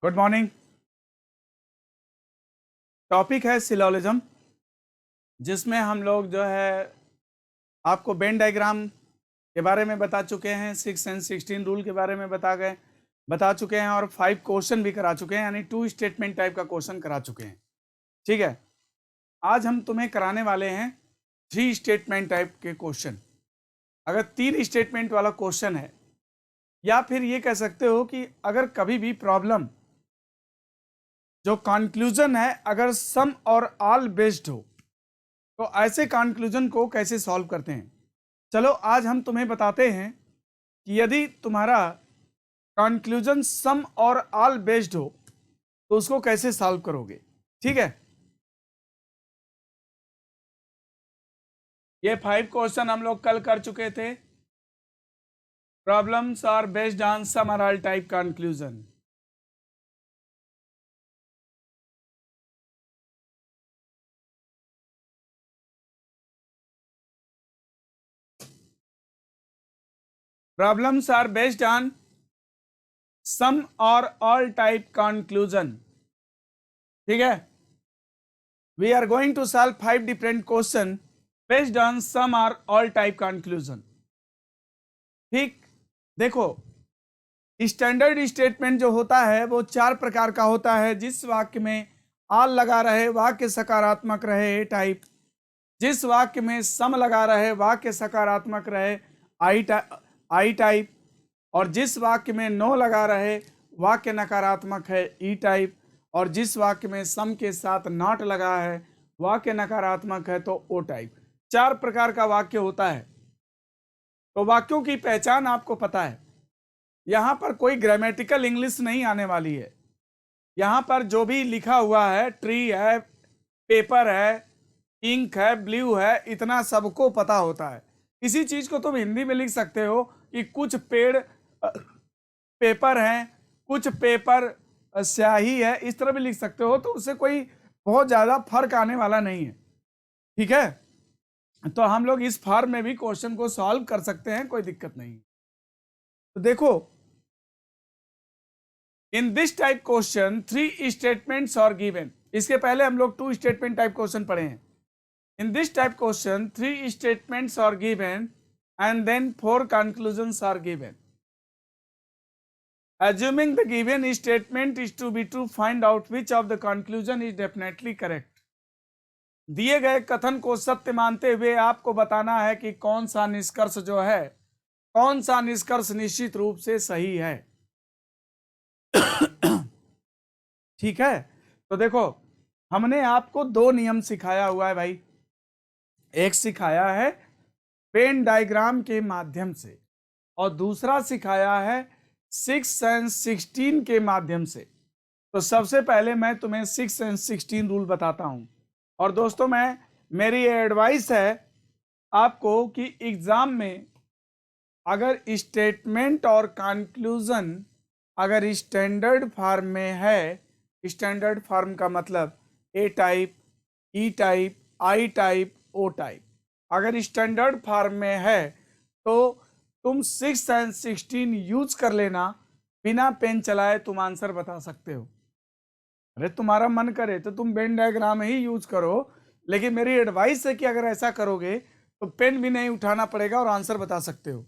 Good morning. Topic है syllogism, जिसमें हम लोग जो है आपको वेन डायग्राम के बारे में बता चुके हैं, 6 and 16 रूल के बारे में बता चुके हैं और 5 क्वेश्चन भी करा चुके हैं, यानी 2 स्टेटमेंट टाइप का क्वेश्चन करा चुके हैं। ठीक है, आज हम तुम्हें कराने वाले हैं 3 स्टेटमेंट टाइप के क्वेश्चन। अगर 3 स्टेटमेंट वाला क्वेश्चन है, या फिर ये कह सकते हो कि अगर कभी भी प्रॉब्लम जो कंक्लूजन है अगर सम और ऑल बेस्ड हो, तो ऐसे कंक्लूजन को कैसे सॉल्व करते हैं। चलो आज हम तुम्हें बताते हैं कि यदि तुम्हारा कंक्लूजन सम और ऑल बेस्ड हो तो उसको कैसे सॉल्व करोगे। ठीक है, ये 5 क्वेश्चन हम लोग कल कर चुके थे। Problems are based on some और all type conclusion. Problems are based on some or all type conclusion. ठीक है, we are going to solve 5 different question based on some or all type conclusion. ठीक, देखो standard statement जो होता है वो 4 प्रकार का होता है। जिस वाक्य में ऑल लगा रहे वाक्य सकारात्मक रहे ए टाइप, जिस वाक्य में सम लगा रहे वाक्य सकारात्मक रहे आई टाइप, और जिस वाक्य में नो लगा रहे वाक्य नकारात्मक है ई टाइप, और जिस वाक्य में सम के साथ नॉट लगा है वाक्य नकारात्मक है तो ओ टाइप। 4 प्रकार का वाक्य होता है। तो वाक्यों की पहचान आपको पता है। यहां पर कोई ग्रामेटिकल इंग्लिश नहीं आने वाली है। यहां पर जो भी लिखा हुआ है, ट्री है, पेपर है, इंक है, ब्लू है, इतना सबको पता होता है। इसी चीज को तुम हिंदी में लिख सकते हो कि कुछ पेड़ पेपर हैं, कुछ पेपर स्याही है, इस तरह भी लिख सकते हो। तो उससे कोई बहुत ज्यादा फर्क आने वाला नहीं है। ठीक है, तो हम लोग इस फॉर्म में भी क्वेश्चन को सॉल्व कर सकते हैं, कोई दिक्कत नहीं। तो देखो, in this type question 3 statements are given. इसके पहले हम लोग 2 स्टेटमेंट टाइप क्वेश्चन पढ़े हैं। In this type question, 3 statements are given and then 4 conclusions are given. Assuming the given statement is to be true, find out which of the conclusion is definitely correct. दिए गए कथन को सत्य मानते हुए आपको बताना है कि कौन सा निष्कर्ष जो है, कौन सा निष्कर्ष निश्चित रूप से सही है। ठीक है, तो देखो हमने आपको 2 नियम सिखाया हुआ है भाई। एक सिखाया है वेन डायग्राम के माध्यम से और दूसरा सिखाया है 6 and 16 के माध्यम से। तो सबसे पहले मैं तुम्हें 6 and 16 रूल बताता हूं। और दोस्तों, मेरी एडवाइस है आपको कि एग्जाम में अगर स्टेटमेंट और कंक्लूजन अगर स्टैंडर्ड फॉर्म में है, स्टैंडर्ड फॉर्म का मतलब A type, E type, I type, O type, अगर स्टैंडर्ड फॉर्म में है तो तुम 6 and 16 यूज कर लेना। बिना पेन चलाए तुम आंसर बता सकते हो। अरे तुम्हारा मन करे तो तुम वेन डायग्राम ही यूज करो, लेकिन मेरी एडवाइस है कि अगर ऐसा करोगे तो पेन भी नहीं उठाना पड़ेगा और आंसर बता सकते हो।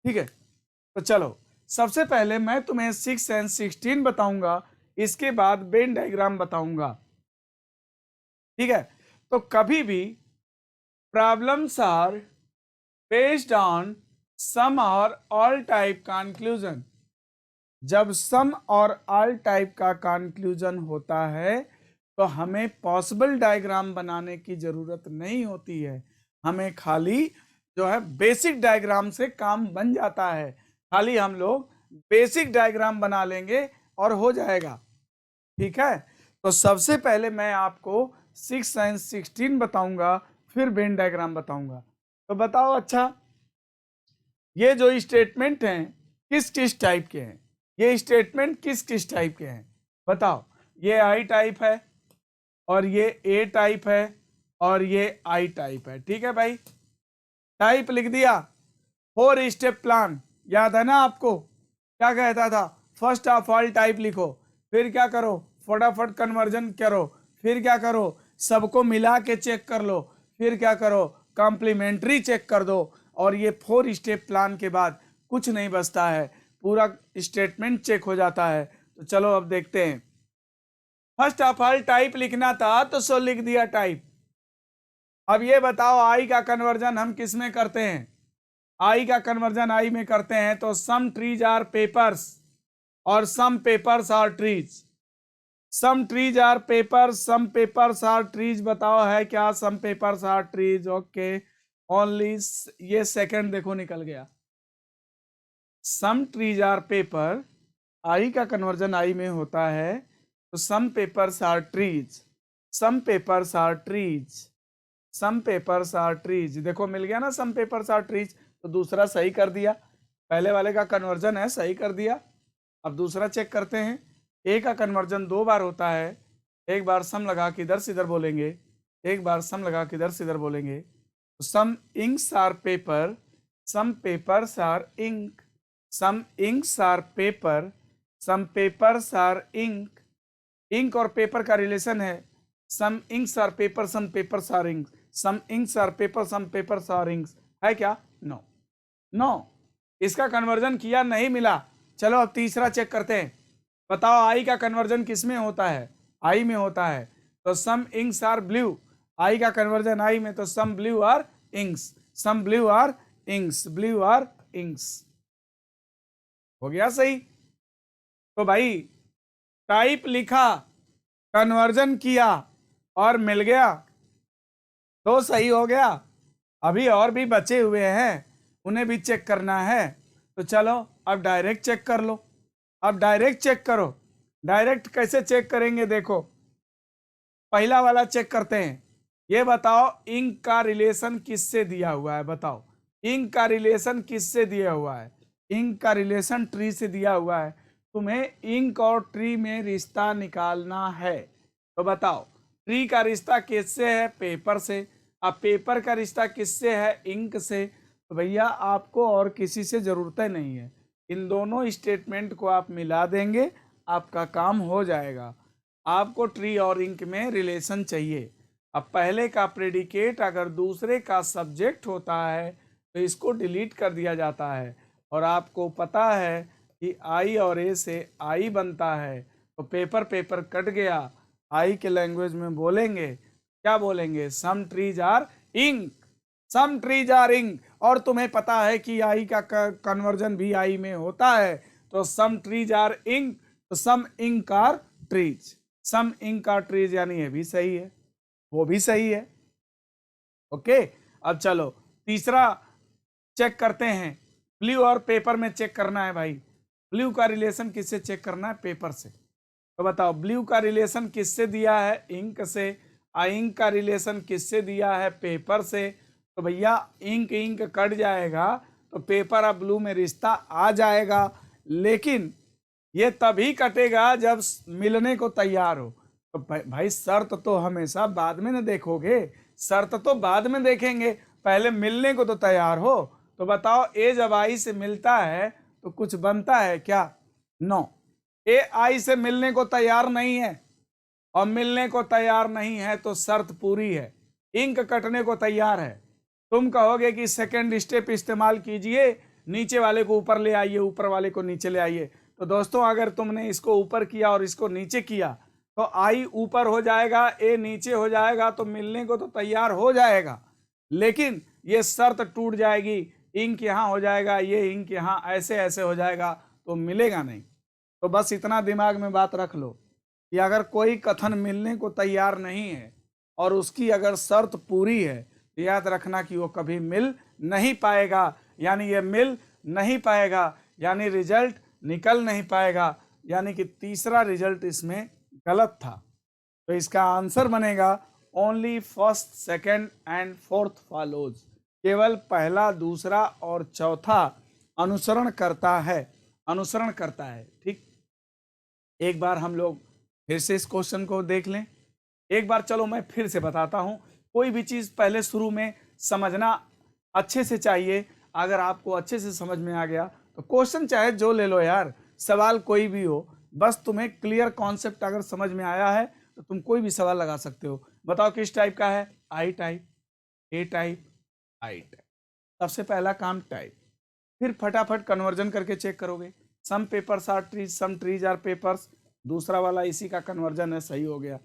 ठीक है, तो चलो सबसे पहले मैं तुम्हें 6 and 16 बताऊंगा, इसके बाद वेन डायग्राम बताऊंगा। ठीक है, तो कभी भी problems are based on sum or all type conclusion। जब सम और ऑल टाइप का कंक्लूजन होता है तो हमें पॉसिबल डायग्राम बनाने की जरूरत नहीं होती है। हमें खाली जो है बेसिक डायग्राम से काम बन जाता है। खाली हम लोग बेसिक डायग्राम बना लेंगे और हो जाएगा। ठीक है, तो सबसे पहले मैं आपको 6 and 16 बताऊंगा, फिर वेन डायग्राम बताऊंगा। तो बताओ, अच्छा ये जो स्टेटमेंट हैं किस किस टाइप के हैं? ये स्टेटमेंट किस किस टाइप के हैं बताओ। ये आई टाइप है और ये ए टाइप है और ये आई टाइप है। ठीक है भाई, टाइप लिख दिया। 4 स्टेप प्लान याद है ना आपको? क्या कहता था? फर्स्ट ऑफ ऑल टाइप लिखो, फिर क्या करो, फटाफट कन्वर्जन करो, फिर क्या करो, सबको मिला के चेक कर लो, फिर क्या करो, कॉम्प्लीमेंट्री चेक कर दो। और ये 4 स्टेप प्लान के बाद कुछ नहीं बचता है, पूरा स्टेटमेंट चेक हो जाता है। तो चलो अब देखते हैं। फर्स्ट ऑफ ऑल टाइप लिखना था तो सो लिख दिया टाइप। अब ये बताओ आई का कन्वर्जन हम किस में करते हैं? आई का कन्वर्जन आई में करते हैं। तो सम ट्रीज आर पेपर्स और some papers are trees. Some trees are papers, some papers are trees. बताओ है क्या some papers are trees? Okay, only ये सेकंड देखो निकल गया। Some trees are paper, I का कन्वर्जन आई में होता है तो some papers are trees, some papers are trees, some papers are trees. देखो मिल गया ना सम पेपर्स आर ट्रीज, तो दूसरा सही कर दिया। पहले वाले का कन्वर्जन है, सही कर दिया। अब दूसरा चेक करते हैं। ए का कन्वर्जन 2 बार होता है, एक बार सम लगा के इधर से इधर बोलेंगे, एक बार सम लगा के इधर से इधर बोलेंगे। तो some inks are paper, some papers are ink, some inks are paper, some papers are ink. Ink और पेपर का रिलेशन है, some inks are paper, some papers are ink, some inks are paper, some papers are inks. है क्या? No, no, इसका conversion किया, नहीं मिला। चलो अब तीसरा चेक करते हैं। बताओ आई का कन्वर्जन किस में होता है? आई में होता है। तो some inks are blue, I का कन्वर्जन आई में, तो some blue are inks, some blue are inks, blue are inks. हो गया सही? तो भाई टाइप लिखा, कन्वर्जन किया और मिल गया, तो सही हो गया। अभी और भी बचे हुए हैं, उन्हें भी चेक करना है। तो चलो अब डायरेक्ट चेक कर लो। अब डायरेक्ट चेक करो। डायरेक्ट कैसे चेक करेंगे? देखो पहला वाला चेक करते हैं। ये बताओ इंक का रिलेशन किससे दिया हुआ है? बताओ इंक का रिलेशन किससे दिया हुआ है? इंक का रिलेशन ट्री से दिया हुआ है। तुम्हें इंक और ट्री में रिश्ता निकालना है। तो बताओ ट्री का रिश्ता किससे है? पेपर से। अब पेपर का रिश्ता किससे है? इंक से। तो भैया आपको और किसी से जरूरत नहीं है, इन दोनों स्टेटमेंट को आप मिला देंगे, आपका काम हो जाएगा। आपको ट्री और इंक में रिलेशन चाहिए। अब पहले का प्रेडिकेट अगर दूसरे का सब्जेक्ट होता है तो इसको डिलीट कर दिया जाता है। और आपको पता है कि आई और ए से आई बनता है, तो पेपर पेपर कट गया। आई के लैंग्वेज में बोलेंगे, क्या बोलेंगे? Some trees are ink, some trees are ink. और तुम्हें पता है कि आई का कन्वर्जन भी आई में होता है। तो सम ट्रीज आर इंक, तो some ink are trees, some ink are trees, यानी ये भी सही है, वो भी सही है। ओके, अब चलो तीसरा चेक करते हैं। ब्लू और पेपर में चेक करना है भाई। ब्लू का रिलेशन किससे चेक करना है? पेपर से। तो बताओ ब्लू का रिलेशन किससे दिया है? इंक से। इंक का रिलेशन किससे दिया है? पेपर से। तो भैया इंक इंक कट जाएगा तो पेपर और ब्लू में रिश्ता आ जाएगा, लेकिन ये तभी कटेगा जब मिलने को तैयार हो। तो भाई शर्त तो हमेशा बाद में न देखोगे, शर्त तो बाद में देखेंगे, पहले मिलने को तो तैयार हो। तो बताओ ए जब आई से मिलता है तो कुछ बनता है क्या? नो, ए आई से मिलने को तैयार नहीं है, और मिलने को तैयार नहीं है तो शर्त पूरी है। इंक कटने को तैयार है। तुम कहोगे कि सेकंड स्टेप इस्तेमाल कीजिए, नीचे वाले को ऊपर ले आइए, ऊपर वाले को नीचे ले आइए। तो दोस्तों अगर तुमने इसको ऊपर किया और इसको नीचे किया तो आई ऊपर हो जाएगा, ए नीचे हो जाएगा, तो मिलने को तो तैयार हो जाएगा, लेकिन ये शर्त टूट जाएगी। इंक यहाँ हो जाएगा, ये इंक यहाँ ऐसे ऐसे हो जाएगा, तो मिलेगा नहीं। तो बस इतना दिमाग में बात रख लो कि अगर कोई कथन मिलने को तैयार नहीं है और उसकी अगर शर्त पूरी है, तो याद रखना कि वो कभी मिल नहीं पाएगा, यानी ये मिल नहीं पाएगा, यानी रिजल्ट निकल नहीं पाएगा, यानी कि तीसरा रिजल्ट इसमें गलत था। तो इसका आंसर बनेगा only first, second and fourth follows. केवल पहला, दूसरा और चौथा अनुसरण करता है, अनुसरण करता है। ठीक, एक बार हम लोग फिर से इस क्वेश्चन को देख लें। एक बार चलो मैं फिर से बताता हूं। कोई भी चीज पहले शुरू में समझना अच्छे से चाहिए। अगर आपको अच्छे से समझ में आ गया तो क्वेश्चन चाहे जो ले लो यार, सवाल कोई भी हो, बस तुम्हें क्लियर कॉन्सेप्ट अगर समझ में आया है तो तुम कोई भी सवाल लगा सकते हो। बताओ किस टाइप का है, I type, A type, I type. सबसे पहला काम टाइप, फिर फटाफट कन्वर्जन करके चेक करोगे। Some papers are trees, some trees are papers, दूसरा वाला इसी का कन्वर्जन है, सही हो गया।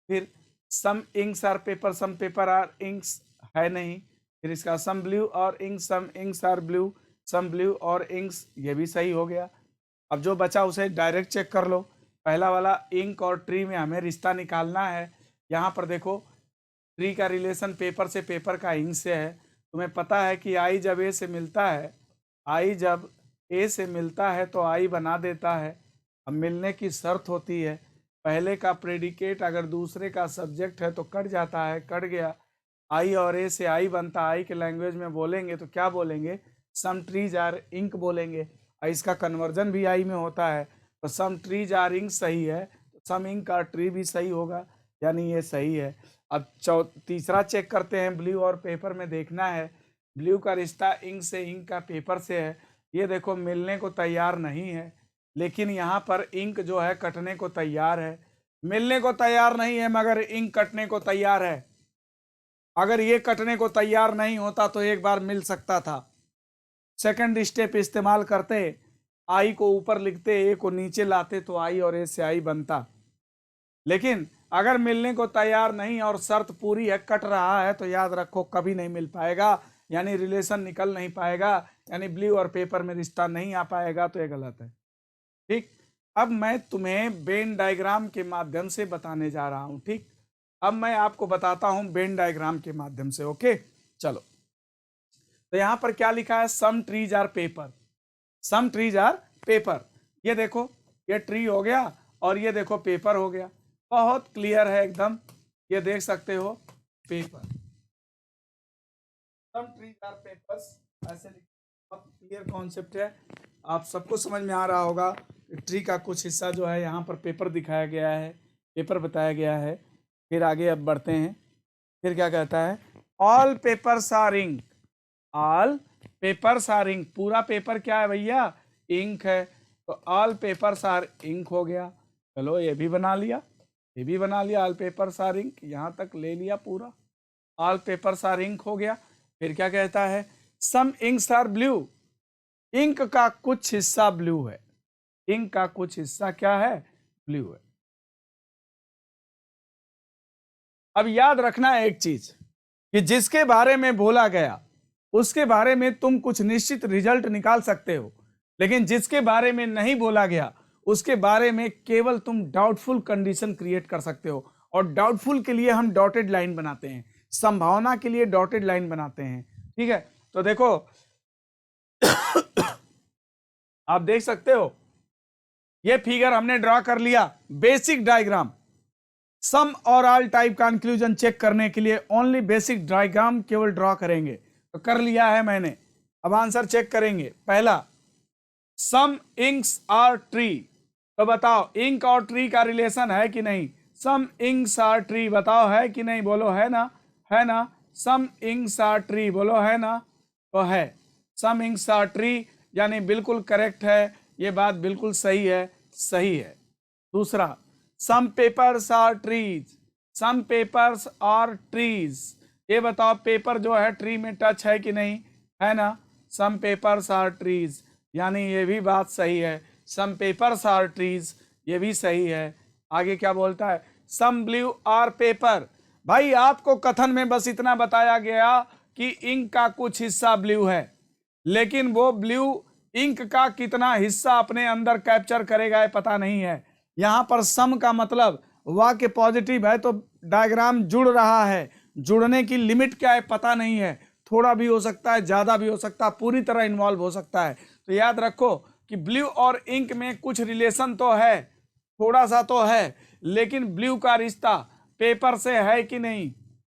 फिर some inks are paper, some paper are inks, है नहीं। फिर इसका some blue are ink, some inks are blue, some blue are inks, ये भी सही हो गया। अब जो बचा उसे डायरेक्ट चेक कर लो। पहला वाला इंक और ट्री में हमें रिश्ता निकालना है। यहाँ पर देखो ट्री का रिलेशन पेपर से, पेपर का इंक से है। तुम्हें पता है कि आई जब ए से मिलता है, आई जब ए से मिलता है तो आई बना देता है। अब मिलने की शर्त होती है, पहले का प्रेडिकेट अगर दूसरे का सब्जेक्ट है तो कट जाता है, कट गया। आई और ए से आई बनता, आई के लैंग्वेज में बोलेंगे तो क्या बोलेंगे, सम ट्रीज आर इंक बोलेंगे। इसका कन्वर्जन भी आई में होता है, तो सम ट्रीज आर इंक सही है, तो सम इंक आर ट्री भी सही होगा, यानी ये सही है। अब तीसरा चेक करते हैं, ब्लू और पेपर में देखना है। ब्लू का रिश्ता इंक से, इंक का पेपर से है। ये देखो मिलने को तैयार नहीं है, लेकिन यहाँ पर इंक जो है कटने को तैयार है। मिलने को तैयार नहीं है मगर इंक कटने को तैयार है। अगर ये कटने को तैयार नहीं होता तो एक बार मिल सकता था। सेकंड स्टेप इस्तेमाल करते, आई को ऊपर लिखते, ए को नीचे लाते तो आई और ए से आई बनता। लेकिन अगर मिलने को तैयार नहीं और शर्त पूरी है, कट रहा है, तो याद रखो कभी नहीं मिल पाएगा, यानी रिलेशन निकल नहीं पाएगा, यानी ब्लू और पेपर में रिश्ता नहीं आ पाएगा, तो ये गलत है। ठीक, अब मैं तुम्हें वेन डायग्राम के माध्यम से बताने जा रहा हूं। ठीक, अब मैं आपको बताता हूं वेन डायग्राम के माध्यम से। ओके, चलो। तो यहां पर क्या लिखा है, some trees are paper, some trees are paper. ये देखो ये ट्री हो गया और ये देखो पेपर हो गया, बहुत क्लियर है एकदम, ये देख सकते हो paper, some trees are papers, ऐसे बहुत क्लियर कॉन्सेप्ट है, आप सबको समझ में आ रहा होगा। ट्री का कुछ हिस्सा जो है यहाँ पर पेपर दिखाया गया है, पेपर बताया गया है। फिर आगे अब बढ़ते हैं, फिर क्या कहता है, all papers are ink, all papers are ink, पूरा पेपर क्या है भैया, इंक है, तो ऑल पेपर्स आर इंक हो गया। चलो ये भी बना लिया, ये भी बना लिया, ऑल पेपर्स आर इंक, यहाँ तक ले लिया पूरा, ऑल पेपर्स आर इंक हो गया। फिर क्या कहता है, some inks are blue, ink का कुछ हिस्सा ब्लू है, इंक का कुछ हिस्सा क्या है, ब्लू है। अब याद रखना एक चीज कि जिसके बारे में बोला गया उसके बारे में तुम कुछ निश्चित रिजल्ट निकाल सकते हो, लेकिन जिसके बारे में नहीं बोला गया उसके बारे में केवल तुम डाउटफुल कंडीशन क्रिएट कर सकते हो। और डाउटफुल के लिए हम डॉटेड लाइन बनाते हैं, संभावना के लिए डॉटेड लाइन बनाते हैं। ठीक है, तो देखो आप देख सकते हो ये फिगर हमने ड्रॉ कर लिया, बेसिक डायग्राम। सम और ऑल टाइप कंक्लूजन चेक करने के लिए ओनली बेसिक डायग्राम केवल ड्रॉ करेंगे, तो कर लिया है मैंने। अब आंसर चेक करेंगे। पहला, सम इंक्स आर ट्री, तो बताओ इंक और ट्री का रिलेशन है कि नहीं, सम इंक्स आर ट्री, बताओ है कि नहीं, बोलो है ना, है ना, सम इंक्स आर ट्री, बोलो है ना, तो है, सम इंक्स आर ट्री, यानी बिल्कुल करेक्ट है, ये बात बिल्कुल सही है, सही है। दूसरा, some papers are trees, some papers are trees, ये बताओ पेपर जो है ट्री में टच है कि नहीं, है ना, सम पेपर्स आर ट्रीज, यानी ये भी बात सही है, सम पेपर्स आर ट्रीज, ये भी सही है। आगे क्या बोलता है, सम ब्लू आर पेपर, भाई आपको कथन में बस इतना बताया गया कि इंक का कुछ हिस्सा ब्लू है, लेकिन वो ब्लू इंक का कितना हिस्सा अपने अंदर कैप्चर करेगा ये पता नहीं है। यहां पर सम का मतलब वाक्य पॉजिटिव है तो डायग्राम जुड़ रहा है, जुड़ने की लिमिट क्या है पता नहीं है, थोड़ा भी हो सकता है, ज्यादा भी हो सकता है, पूरी तरह इन्वॉल्व हो सकता है। तो याद रखो कि ब्लू और इंक में कुछ रिलेशन तो है, थोड़ा सा तो है, लेकिन ब्लू का रिश्ता पेपर से है कि नहीं,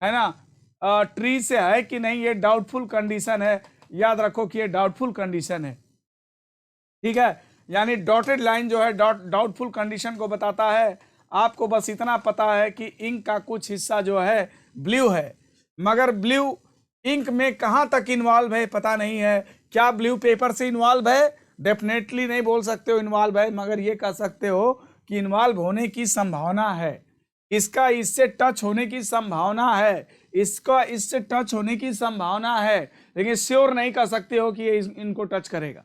है ना, ट्री से है कि नहीं, ये डाउटफुल कंडीशन है। याद रखो कि ये डाउटफुल कंडीशन है। ठीक है, यानी डॉटेड लाइन जो है डाउटफुल कंडीशन को बताता है। आपको बस इतना पता है कि इंक का कुछ हिस्सा जो है ब्लू है, मगर ब्लू इंक में कहां तक इन्वॉल्व है पता नहीं है। क्या ब्लू पेपर से इन्वॉल्व है, डेफिनेटली नहीं बोल सकते हो इन्वॉल्व है, मगर ये कह सकते हो कि इन्वॉल्व होने की संभावना है, इसका इससे टच होने की संभावना है, इसका इससे टच होने की संभावना है, लेकिन श्योर नहीं कह सकते हो कि ये इनको टच करेगा।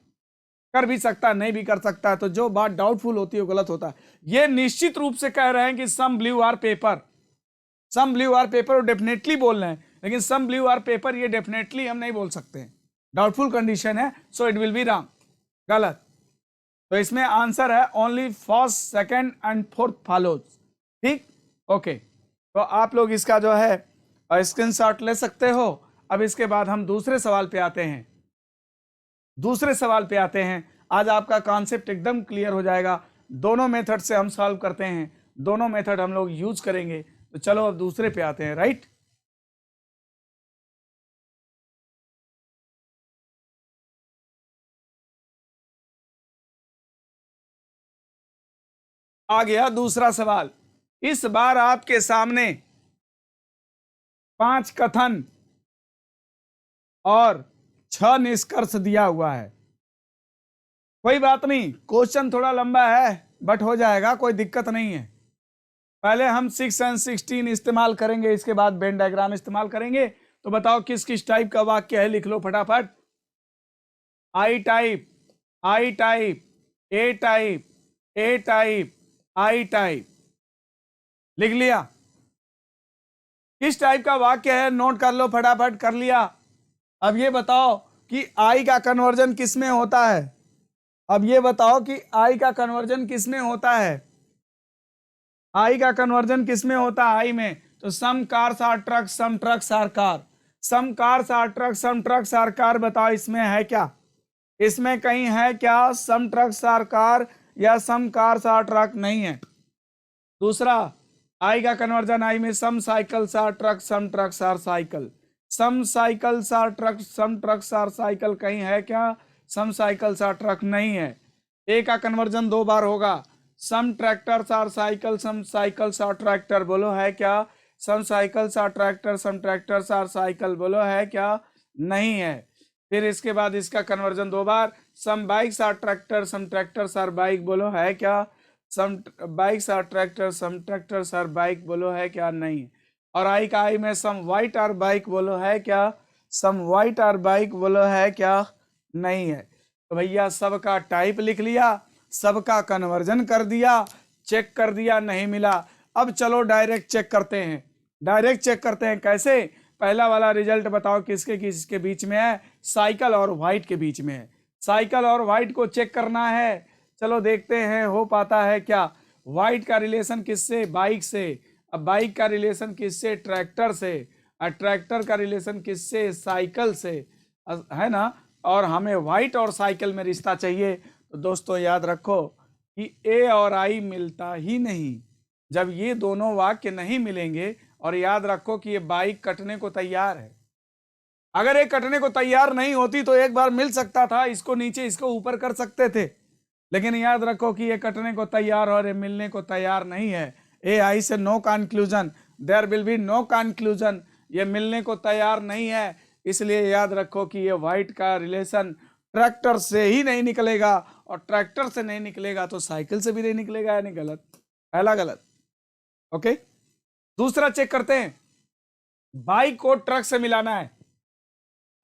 कर भी सकता है, नहीं भी कर सकता है, तो जो बात डाउटफुल होती है वो गलत होता है। ये निश्चित रूप से कह रहे हैं कि some blue are paper, some blue are paper definitely बोल रहे हैं, लेकिन सम ब्लू आर पेपर ये डेफिनेटली हम नहीं बोल सकते हैं, डाउटफुल कंडीशन है, so it will be wrong, गलत। तो इसमें आंसर है only first, second and fourth follows. ठीक, ओके। तो आप लोग इसका जो है स्क्रीनशॉट ले सकते हो। अब इसके बाद हम दूसरे सवाल पे आते हैं, दूसरे सवाल पे आते हैं। आज आपका कॉन्सेप्ट एकदम क्लियर हो जाएगा। दोनों मेथड से हम सॉल्व करते हैं, दोनों मेथड हम लोग यूज करेंगे। तो चलो अब दूसरे पे आते हैं, राइट। आ गया दूसरा सवाल। इस बार आपके सामने 5 कथन और 6 निष्कर्ष दिया हुआ है। कोई बात नहीं, क्वेश्चन थोड़ा लंबा है बट हो जाएगा, कोई दिक्कत नहीं है। पहले हम 6 एंड 16 इस्तेमाल करेंगे, इसके बाद वेन डायग्राम इस्तेमाल करेंगे। तो बताओ किस किस टाइप का वाक्य है, लिख लो फटाफट। I type, I type, A type, A type, I type. लिख लिया? किस टाइप का वाक्य है नोट कर लो फटाफट। कर लिया? अब ये बताओ कि आई का कन्वर्जन किस में होता है। अब ये बताओ कि आई का कन्वर्जन किस में होता है। आई का कन्वर्जन किस में होता है? आई में। तो some cars are truck, some trucks are car. Some cars are truck, some trucks are car. बताओ इसमें है क्या? इसमें कहीं है क्या सम ट्रक्स आर कार या सम कार्स आर ट्रक? नहीं है। दूसरा, आई का कन्वर्जन आई में some cycles are truck, some trucks are cycle. Some cycles are truck, some trucks are cycle. कहीं है क्या सम साइकिल्स आर ट्रक? नहीं है। ए का कन्वर्जन 2 बार होगा, some tractors are cycle, some cycles are tractor. बोलो है क्या some cycles are tractor, some tractors are cycle? बोलो है क्या? नहीं है। फिर इसके बाद इसका कन्वर्जन 2 बार, some bikes are tractor, some tractors are bike. बोलो है क्या some bikes are tractor, some tractors are bike. बोलो है क्या? नहीं। और आई का आई में सम वाइट आर बाइक। बोलो है क्या सम वाइट आर बाइक? बोलो है क्या? नहीं है। तो भैया सबका टाइप लिख लिया, सबका कन्वर्जन कर दिया, चेक कर दिया, नहीं मिला। अब चलो डायरेक्ट चेक करते हैं। डायरेक्ट चेक करते हैं कैसे? पहला वाला रिजल्ट बताओ किसके किसके बीच में है? साइकिल और व्हाइट के बीच में है। साइकिल और व्हाइट को चेक करना है। चलो देखते हैं हो पाता है क्या। व्हाइट का रिलेशन किससे? बाइक से। अब बाइक का रिलेशन किससे? ट्रैक्टर से। और ट्रैक्टर का रिलेशन किससे? साइकिल से, है ना। और हमें व्हाइट और साइकिल में रिश्ता चाहिए। तो दोस्तों याद रखो कि ए और आई मिलता ही नहीं जब ये दोनों वाक्य नहीं मिलेंगे। और याद रखो कि ये बाइक कटने को तैयार है। अगर ये कटने को तैयार नहीं होती तो एक बार मिल सकता था, इसको नीचे इसको ऊपर कर सकते थे, लेकिन याद रखो कि ये कटने को तैयार और ये मिलने को तैयार नहीं है। ए आई से no conclusion, there will be no conclusion. ये मिलने को तैयार नहीं है, इसलिए याद रखो कि ये व्हाइट का रिलेशन ट्रैक्टर से ही नहीं निकलेगा, और ट्रैक्टर से नहीं निकलेगा तो साइकिल से भी नहीं निकलेगा। यानी गलत, पहला गलत। ओके, दूसरा चेक करते हैं। बाइक को ट्रक से मिलाना है,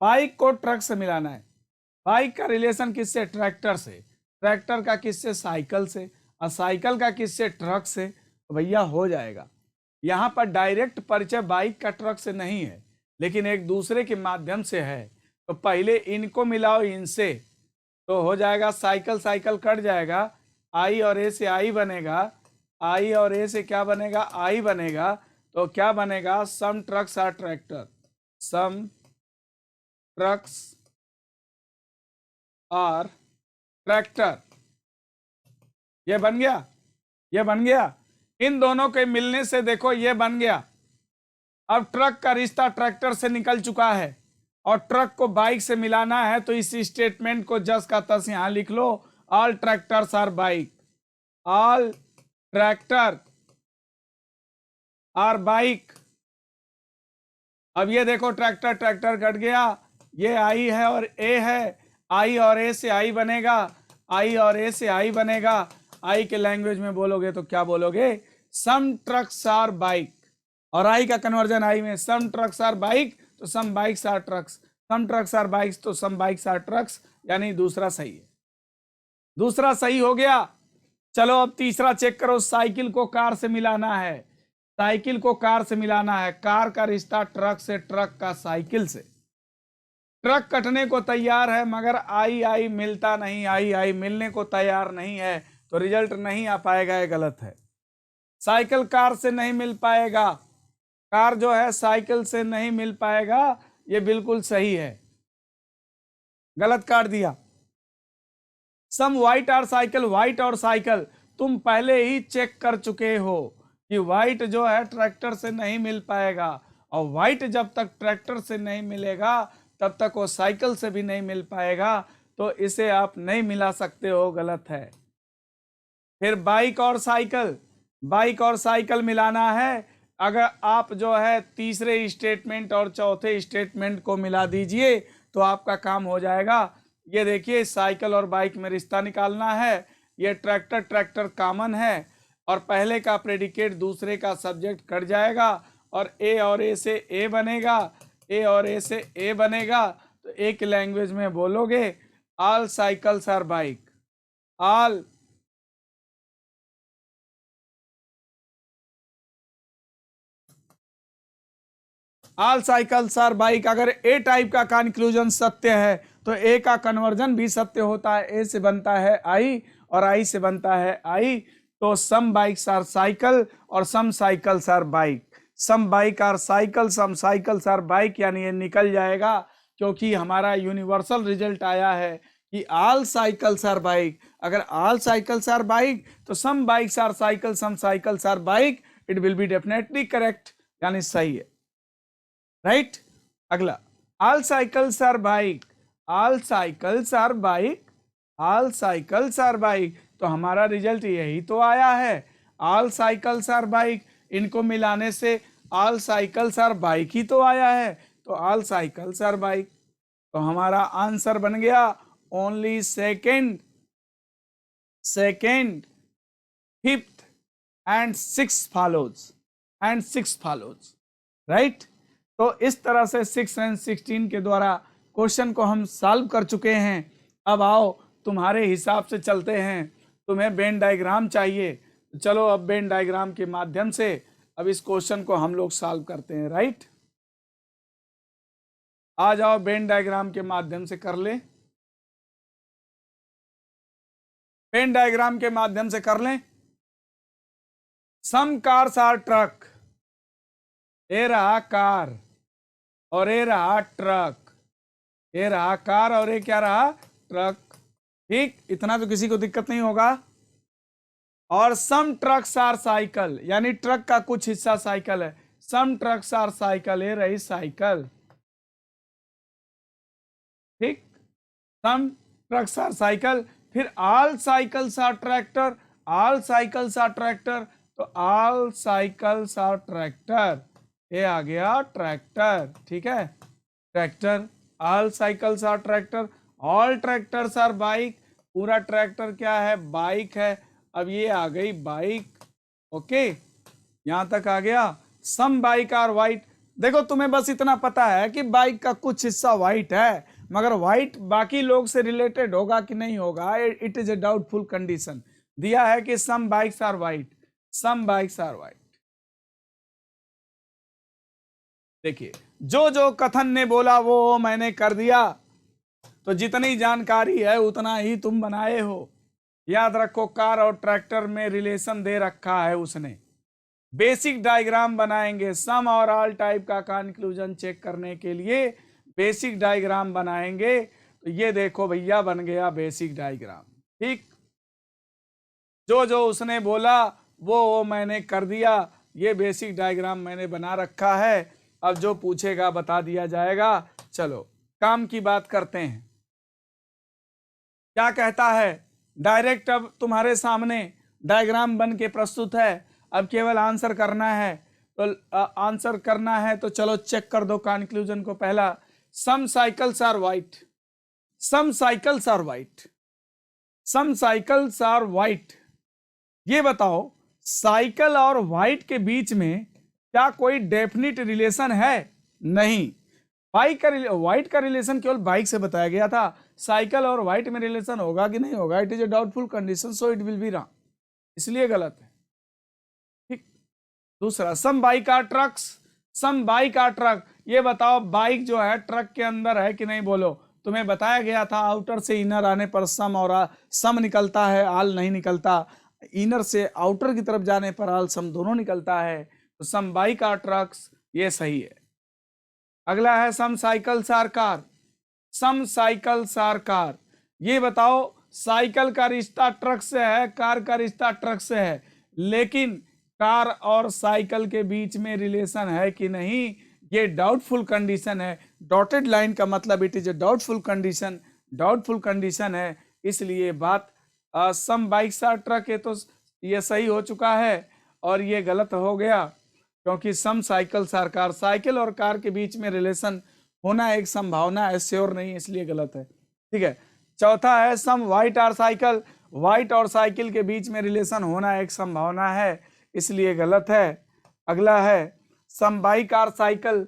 बाइक को ट्रक से मिलाना है। बाइक का रिलेशन किससे? ट्रैक्टर से। ट्रैक्टर का किससे? साइकिल से। और साइकिल का किससे? ट्रक से। तो भैया हो जाएगा। यहां पर डायरेक्ट परिचय बाइक का ट्रक से नहीं है, लेकिन एक दूसरे के माध्यम से है। तो पहले इनको मिलाओ इनसे, तो हो जाएगा साइकिल साइकिल कट जाएगा, आई और ए से आई बनेगा, आई और ए से क्या बनेगा? आई बनेगा। तो क्या बनेगा? Some trucks are tractor, some trucks are tractor. ये बन गया, ये बन गया। इन दोनों के मिलने से देखो ये बन गया। अब ट्रक का रिश्ता ट्रैक्टर से निकल चुका है और ट्रक को बाइक से मिलाना है, तो इस स्टेटमेंट को जस का तस यहां लिख लो, all tractors are bike, all tractor are bike. अब ये देखो ट्रैक्टर ट्रैक्टर कट गया, ये आई है और ए है, आई और ए से आई बनेगा, आई और ए से आई बनेगा, आई के लैंग्वेज में बोलोगे तो क्या बोलोगे, सम ट्रक्स आर बाइक, और आई का कन्वर्जन आई में, सम ट्रक्स आर बाइक तो some bikes are trucks, some trucks are bikes तो सम बाइक्स आर ट्रक्स, यानी दूसरा सही है, दूसरा सही हो गया। चलो अब तीसरा चेक करो, साइकिल को कार से मिलाना है, साइकिल को कार से मिलाना है, कार का रिश्ता ट्रक से, ट्रक का साइकिल से, ट्रक कटने को तैयार है मगर आई आई मिलता नहीं, आई आई मिलने को तैयार नहीं है, तो रिजल्ट नहीं आ पाएगा, ये गलत है। साइकिल कार से नहीं मिल पाएगा, कार जो है साइकिल से नहीं मिल पाएगा, ये बिल्कुल सही है, गलत काट दिया। सम व्हाइट आर साइकिल, व्हाइट और साइकिल तुम पहले ही चेक कर चुके हो कि व्हाइट जो है ट्रैक्टर से नहीं मिल पाएगा, और व्हाइट जब तक ट्रैक्टर से नहीं मिलेगा तब तक वो साइकिल से भी नहीं मिल पाएगा, तो इसे आप नहीं मिला सकते हो, गलत है। फिर बाइक और साइकिल, बाइक और साइकिल मिलाना है, अगर आप जो है तीसरे स्टेटमेंट और चौथे स्टेटमेंट को मिला दीजिए तो आपका काम हो जाएगा। ये देखिए साइकिल और बाइक में रिश्ता निकालना है, ये ट्रैक्टर ट्रैक्टर कॉमन है, और पहले का प्रेडिकेट दूसरे का सब्जेक्ट कट जाएगा, और ए और ए से ए बनेगा, ए और ए से ए बनेगा, तो एक लैंग्वेज में बोलोगे all cycles are bike, all cycles are bike. अगर ए टाइप का कंक्लूजन सत्य है तो ए का कन्वर्जन भी सत्य होता है, ए से बनता है आई और आई से बनता है आई, तो सम बाइक्स आर साइकिल और some cycles are bike, some bike are cycle, some cycles are bike, यानी ये निकल जाएगा, क्योंकि हमारा यूनिवर्सल रिजल्ट आया है कि ऑल साइकिल्स आर बाइक। अगर ऑल साइकिल्स आर बाइक तो some bikes are cycle, some cycles are bike, it will be definitely correct, यानी सही है, राइट। अगला all cycles are bike, all cycles are bike, all cycles are bike, तो हमारा result यही तो आया है, ऑल साइकिल्स आर बाइक, इनको मिलाने से ऑल साइकिल्स आर बाइक ही तो आया है, तो ऑल साइकिल्स आर बाइक, तो हमारा आंसर बन गया only second, second, fifth and six follows, and six follows, right. तो इस तरह से 6 एंड 16 के द्वारा क्वेश्चन को हम सॉल्व कर चुके हैं। अब आओ तुम्हारे हिसाब से चलते हैं, तुम्हें वेन डायग्राम चाहिए, चलो अब वेन डायग्राम के माध्यम से अब इस क्वेश्चन को हम लोग सॉल्व करते हैं, राइट। आ जाओ वेन डायग्राम के माध्यम से कर ले, वेन डायग्राम के माध्यम से कर लें। सम कार्स आर ट्रक, ये रहा कार और ये रहा ट्रक, ये रहा कार और ये क्या रहा, ट्रक, ठीक, इतना तो किसी को दिक्कत नहीं होगा। और सम ट्रक्स आर साइकिल, यानी ट्रक का कुछ हिस्सा साइकिल है, सम ट्रक्स आर साइकिल, ये रही साइकिल, ठीक, सम ट्रक्स आर साइकिल। फिर all cycles are tractor, all cycles are tractor, तो ऑल साइकिल्स आर ट्रैक्टर, ये आ गया ट्रैक्टर, ठीक है, tractor, all cycles are tractor, all tractors are bike, पूरा ट्रैक्टर क्या है, बाइक है, अब ये आ गई बाइक, ओके, यहां तक आ गया। सम बाइक आर व्हाइट, देखो तुम्हें बस इतना पता है कि बाइक का कुछ हिस्सा व्हाइट है, मगर व्हाइट बाकी लोग से रिलेटेड होगा कि नहीं होगा, it is a doubtful condition. दिया है कि some bikes are white, some bikes are white. देखिए जो जो कथन ने बोला वो मैंने कर दिया, तो जितनी जानकारी है उतना ही तुम बनाए हो। याद रखो कार और ट्रैक्टर में रिलेशन दे रखा है उसने। बेसिक डायग्राम बनाएंगे, सम और ऑल टाइप का कंक्लूजन चेक करने के लिए बेसिक डायग्राम बनाएंगे। तो ये देखो भैया बन गया बेसिक डायग्राम, ठीक, जो जो उसने बोला वो मैंने कर दिया, ये बेसिक डायग्राम मैंने बना रखा है। अब जो पूछेगा बता दिया जाएगा। चलो काम की बात करते हैं, क्या कहता है डायरेक्ट। अब तुम्हारे सामने डायग्राम बन के प्रस्तुत है, अब केवल आंसर करना है। तो आंसर करना है तो चलो चेक कर दो कंक्लूजन को। पहला, some cycles are white, some cycles are white, some cycles are white. ये बताओ साइकिल और व्हाइट के बीच में क्या कोई डेफिनिट रिलेशन है? नहीं। व्हाइट का रिलेशन केवल बाइक से बताया गया था, साइकिल और व्हाइट में रिलेशन होगा कि नहीं होगा, it is a doubtful condition, so it will be wrong, इसलिए गलत है। ठीक। दूसरा, some bike are trucks. Some bike are truck, ये बताओ बाइक जो है ट्रक के अंदर है कि नहीं, बोलो। तुम्हें बताया गया था आउटर से इनर आने पर सम और सम निकलता है, आल नहीं निकलता। इनर से आउटर की तरफ जाने पर आल सम दोनों निकलता है, तो सम बाइक आर ट्रक्स ये सही है। अगला है some cycles are car. Some cycles are car, ये बताओ साइकिल का रिश्ता ट्रक से है, कार का रिश्ता ट्रक से है, लेकिन कार और साइकिल के बीच में रिलेशन है कि नहीं, ये डाउटफुल कंडीशन है। डॉटेड लाइन का मतलब it is a doubtful condition, doubtful condition है, इसलिए बात सम बाइक्स आर ट्रक है तो ये सही हो चुका है और ये गलत हो गया, क्योंकि सम साइकिल्स आर कार, साइकिल और कार के बीच में रिलेशन होना एक संभावना है, श्योर नहीं, इसलिए गलत है। ठीक है। चौथा है सम व्हाइट आर साइकिल। व्हाइट और साइकिल के बीच में रिलेशन होना एक संभावना है, इसलिए गलत है। अगला है some bike are cycle.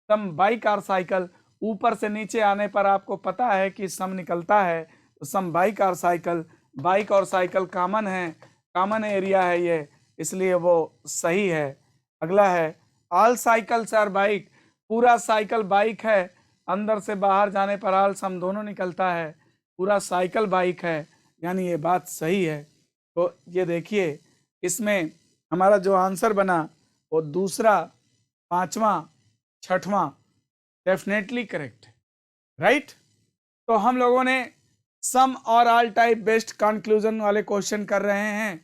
Some bike are cycle, ऊपर से नीचे आने पर आपको पता है कि सम निकलता है, तो सम बाइक आर साइकिल, बाइक और साइकिल कॉमन है, कॉमन एरिया है ये, इसलिए वो सही है। अगला है ऑल साइकिल्स आर बाइक। पूरा साइकिल बाइक है, अंदर से बाहर जाने पर आल सम दोनों निकलता है, पूरा साइकिल बाइक है, यानी ये बात सही है। तो ये देखिए इसमें हमारा जो आंसर बना वो दूसरा, पांचवा, छठवां डेफिनेटली करेक्ट है, राइट। तो हम लोगों ने सम और ऑल टाइप बेस्ड कंक्लूजन वाले क्वेश्चन कर रहे हैं,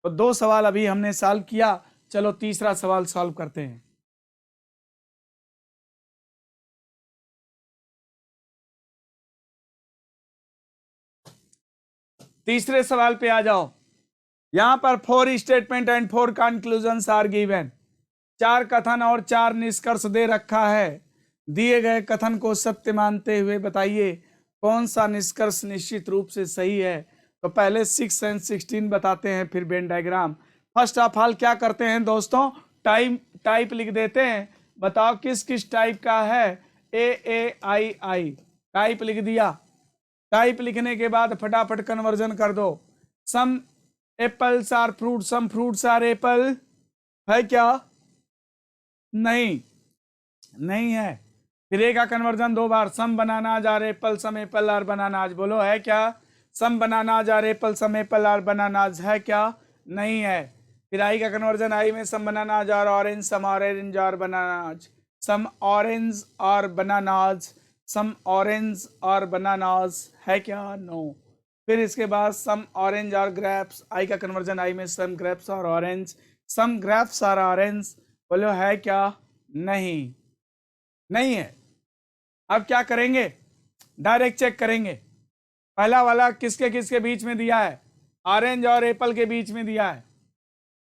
तो 2 सवाल अभी हमने सॉल्व किया, चलो तीसरा सवाल सॉल्व करते हैं। तीसरे सवाल पे आ जाओ। यहां पर 4 statement and 4 conclusions are given. 4 कथन और 4 निष्कर्ष दे रखा है। दिए गए कथन को सत्य मानते हुए बताइए कौन सा निष्कर्ष निश्चित रूप से सही है। तो पहले 6 एंड 16 बताते हैं, फिर Venn diagram. First of all क्या करते हैं दोस्तों, टाइप लिख देते हैं। बताओ किस किस टाइप का है, AAII टाइप लिख दिया। टाइप लिखने के बाद फटाफट कन्वर्जन कर दो। Some apples are fruit, some fruits are apple है क्या? नहीं, नहीं है। फिर ए का कन्वर्जन 2 बार, some bananas are apple, some apple are bananas, बोलो है क्या? Some bananas are apple, some apple are bananas है क्या? नहीं है। फिर आई का कन्वर्जन आई में some bananas are orange, some orange are bananas, some orange और बनानाज, सम ऑरेंज और बनानाज है क्या? नो। फिर इसके बाद सम ऑरेंज और ग्रेप्स, आई का कन्वर्जन आई में सम ग्रेप्स और ऑरेंज, सम ग्रेप्स और ऑरेंज, बोलो है क्या? नहीं, नहीं है। अब क्या करेंगे, डायरेक्ट चेक करेंगे। पहला वाला किसके किसके बीच में दिया है? ऑरेंज और एप्पल के बीच में दिया है,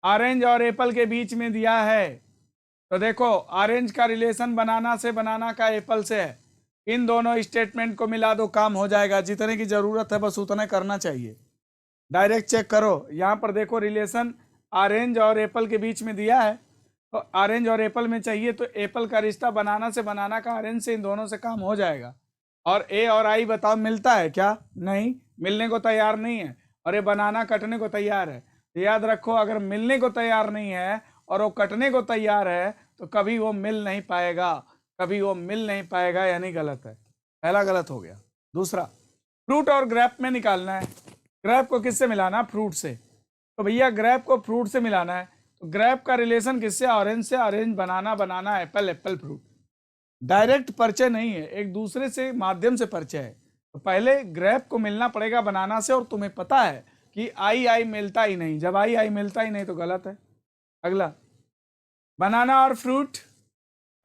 ऑरेंज और एप्पल के बीच में दिया है। तो देखो ऑरेंज का रिलेशन बनाना से, बनाना का एप्पल से है। इन दोनों स्टेटमेंट को मिला दो, काम हो जाएगा। जितने की जरूरत है बस उतना करना चाहिए। डायरेक्ट चेक करो, यहाँ पर देखो रिलेशन ऑरेंज और एप्पल के बीच में दिया है, तो ऑरेंज और एप्पल में चाहिए, तो एप्पल का रिश्ता बनाना से, बनाना का ऑरेंज से, इन दोनों से काम हो जाएगा। और ए और आई बताओ मिलता है क्या? नहीं, मिलने को तैयार नहीं है। और ये बनाना कटने को तैयार है। तो याद रखो, अगर मिलने को तैयार नहीं है और वो कटने को तैयार है तो कभी वो मिल नहीं पाएगा, कभी वो मिल नहीं पाएगा, यानी गलत है। पहला गलत हो गया। दूसरा, फ्रूट और ग्रेप में निकालना है। ग्रेप को किससे मिलाना? फ्रूट से। तो भैया ग्रेप को फ्रूट से मिलाना है, तो ग्रेप का रिलेशन किससे? ऑरेंज से। ऑरेंज, बनाना, बनाना, एप्पल, एप्पल, फ्रूट। डायरेक्ट परिचय नहीं है, एक दूसरे से माध्यम से परिचय है। तो पहले ग्रेप को मिलना पड़ेगा बनाना से, और तुम्हें पता है कि आई आई मिलता ही नहीं। जब आई आई मिलता ही नहीं तो गलत है। अगला, बनाना और फ्रूट,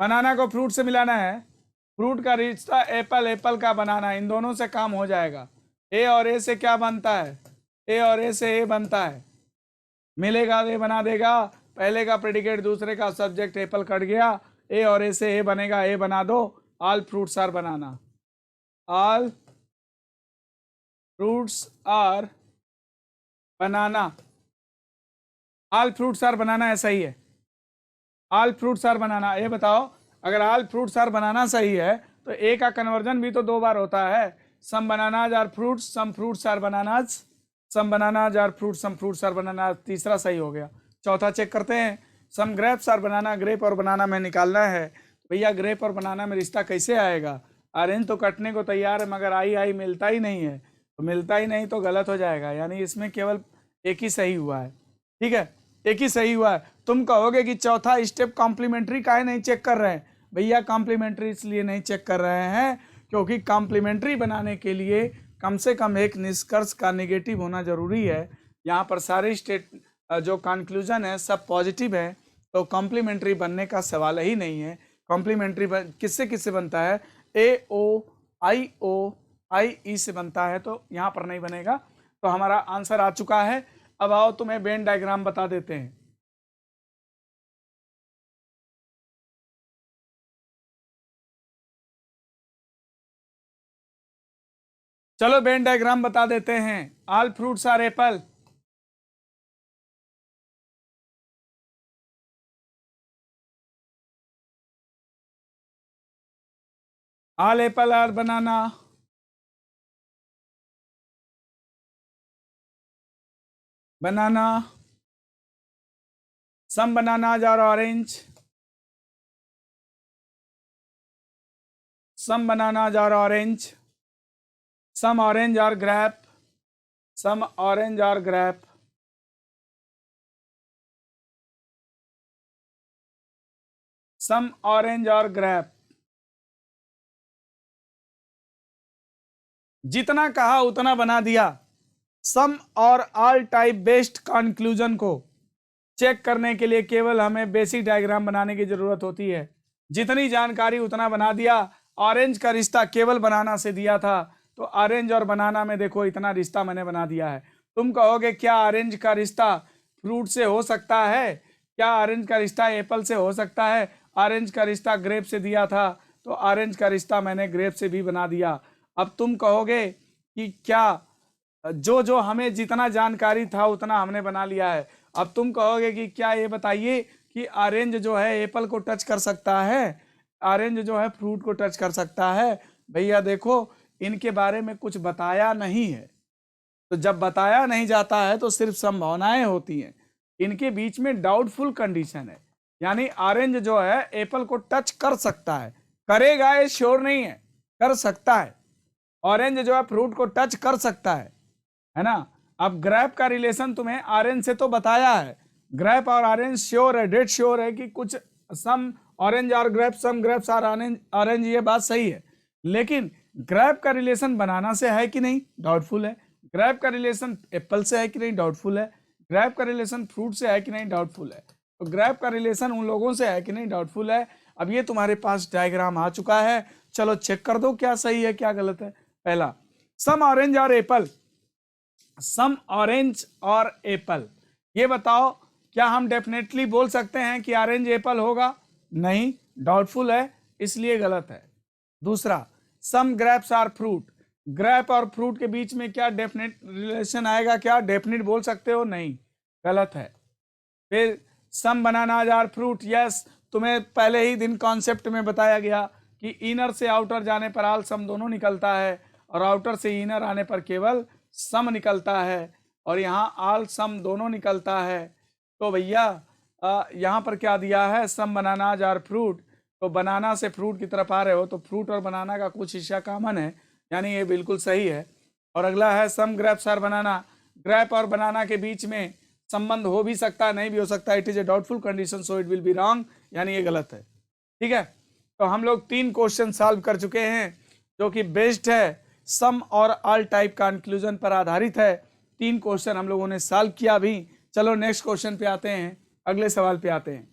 बनाना को फ्रूट से मिलाना है। फ्रूट का रिश्ता एप्पल, एप्पल का बनाना, इन दोनों से काम हो जाएगा। ए और ए से क्या बनता है? ए और ए से ए बनता है, मिलेगा ए बना देगा। पहले का प्रेडिकेट, दूसरे का सब्जेक्ट, एप्पल कट गया, ए और ए से ए बनेगा, ए बना दो। All fruits are banana, all fruits are banana, all fruits are banana, ऐसा ही है, ऑल फ्रूट्स आर बनाना। ये बताओ, अगर ऑल फ्रूट्स आर बनाना सही है तो ए का कन्वर्जन भी तो 2 बार होता है। Some bananas are fruits, some fruits are bananas, some bananas are fruits, some fruits are bananas, तीसरा सही हो गया। चौथा चेक करते हैं, some grapes are banana, grape और बनाना में निकालना है। भैया ग्रेप और बनाना में रिश्ता कैसे आएगा? ऑरेंज तो कटने को तैयार है मगर आई आई मिलता ही नहीं है, तो मिलता ही नहीं तो गलत हो जाएगा, यानी इसमें केवल एक ही सही हुआ है। ठीक है, एक ही सही हुआ है। तुम कहोगे कि चौथा स्टेप कॉम्प्लीमेंट्री काहे नहीं चेक कर रहे हैं? भैया कॉम्प्लीमेंट्री इसलिए नहीं चेक कर रहे हैं क्योंकि कॉम्प्लीमेंट्री बनाने के लिए कम से कम एक निष्कर्ष का नेगेटिव होना जरूरी है। यहाँ पर सारे स्टेट जो कंक्लूजन है सब पॉजिटिव है, तो कॉम्प्लीमेंट्री बनने का सवाल ही नहीं है। कॉम्प्लीमेंट्री किससे किससे बनता है? ए ओ आई ई से बनता है, तो यहाँ पर नहीं बनेगा। तो हमारा आंसर आ चुका है। अब आओ तुम्हें वेन डायग्राम बता देते हैं। चलो वेन डायग्राम बता देते हैं। All fruits are apple, all apple are banana, banana, some bananas are orange, some bananas are orange, some orange are grape, some orange are grape, some orange और grape. जितना कहा उतना बना दिया। सम और ऑल टाइप बेस्ड कंक्लूजन को check करने के लिए केवल हमें बेसिक डायग्राम बनाने की जरूरत होती है। जितनी जानकारी उतना बना दिया। ऑरेंज का रिश्ता केवल बनाना से दिया था, तो ऑरेंज और बनाना में देखो इतना रिश्ता मैंने बना दिया है। तुम कहोगे क्या ऑरेंज का रिश्ता फ्रूट से हो सकता है? क्या ऑरेंज का रिश्ता एप्पल से हो सकता है? ऑरेंज का रिश्ता ग्रेप से दिया था, तो ऑरेंज का रिश्ता मैंने ग्रेप से भी बना दिया। अब तुम कहोगे कि क्या जो जो हमें जितना जानकारी था उतना हमने बना लिया है। अब तुम कहोगे कि क्या ये बताइए कि ऑरेंज जो है एप्पल को टच कर सकता है, ऑरेंज जो है फ्रूट को टच कर सकता है? भैया देखो, इनके बारे में कुछ बताया नहीं है, तो जब बताया नहीं जाता है तो सिर्फ संभावनाएं होती हैं। इनके बीच में डाउटफुल कंडीशन है, यानी ऑरेंज जो है एप्पल को टच कर सकता है, करेगा ये श्योर नहीं है, कर सकता है। ऑरेंज जो है फ्रूट को टच कर सकता है ना। अब ग्रेप का रिलेशन तुम्हें ऑरेंज से तो बताया है, ग्रेप और ऑरेंज श्योर है, डेट श्योर है कि कुछ सम ऑरेंज और grape, some grapes are orange, ये बात सही है। लेकिन ग्रेप का रिलेशन बनाना से है कि नहीं? डाउटफुल है। ग्रेप का रिलेशन एप्पल से है कि नहीं? डाउटफुल है। ग्रेप का रिलेशन फ्रूट से है कि नहीं? डाउटफुल है। तो ग्रेप का रिलेशन उन लोगों से है कि नहीं? डाउटफुल है। अब ये तुम्हारे पास डायग्राम आ चुका है, चलो चेक कर दो क्या सही है क्या गलत है। पहला, सम ऑरेंज और एप्पल, सम ऑरेंज और एप्पल, ये बताओ क्या हम डेफिनेटली बोल सकते हैं कि ऑरेंज एप्पल होगा? नहीं, डाउटफुल है, इसलिए गलत है। दूसरा, सम ग्रेप्स आर फ्रूट, ग्रेप और फ्रूट के बीच में क्या डेफिनेट रिलेशन आएगा? क्या डेफिनेट बोल सकते हो? नहीं, गलत है। फिर some bananas are fruit, yes, तुम्हें पहले ही दिन कॉन्सेप्ट में बताया गया कि इनर से आउटर जाने पर आल सम दोनों निकलता है और आउटर से इनर आने पर केवल सम निकलता है, और यहाँ आल सम दोनों निकलता है। तो भैया यहाँ पर क्या दिया है? सम बनानाज आर फ्रूट, तो बनाना से फ्रूट की तरफ आ रहे हो तो फ्रूट और बनाना का कुछ हिस्सा कॉमन है, यानी ये बिल्कुल सही है। और अगला है सम ग्रेप्स आर बनाना, ग्रेप और बनाना के बीच में संबंध हो भी सकता है, नहीं भी हो सकता, it is a doubtful condition so it will be wrong, यानी ये गलत है। ठीक है, तो हम लोग 3 क्वेश्चन सॉल्व कर चुके हैं जो कि बेस्ड है सम और ऑल टाइप कंक्लूजन पर आधारित है। 3 क्वेश्चन हम लोगों ने सॉल्व किया भी। चलो नेक्स्ट क्वेश्चन पे आते हैं, अगले सवाल पे आते हैं।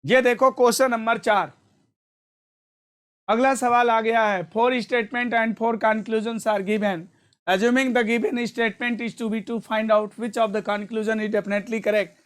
ये देखो क्वेश्चन नंबर 4, अगला सवाल आ गया है। 4 statement and 4 conclusions are given, assuming the given statement is to be to find out which of the conclusion is definitely correct।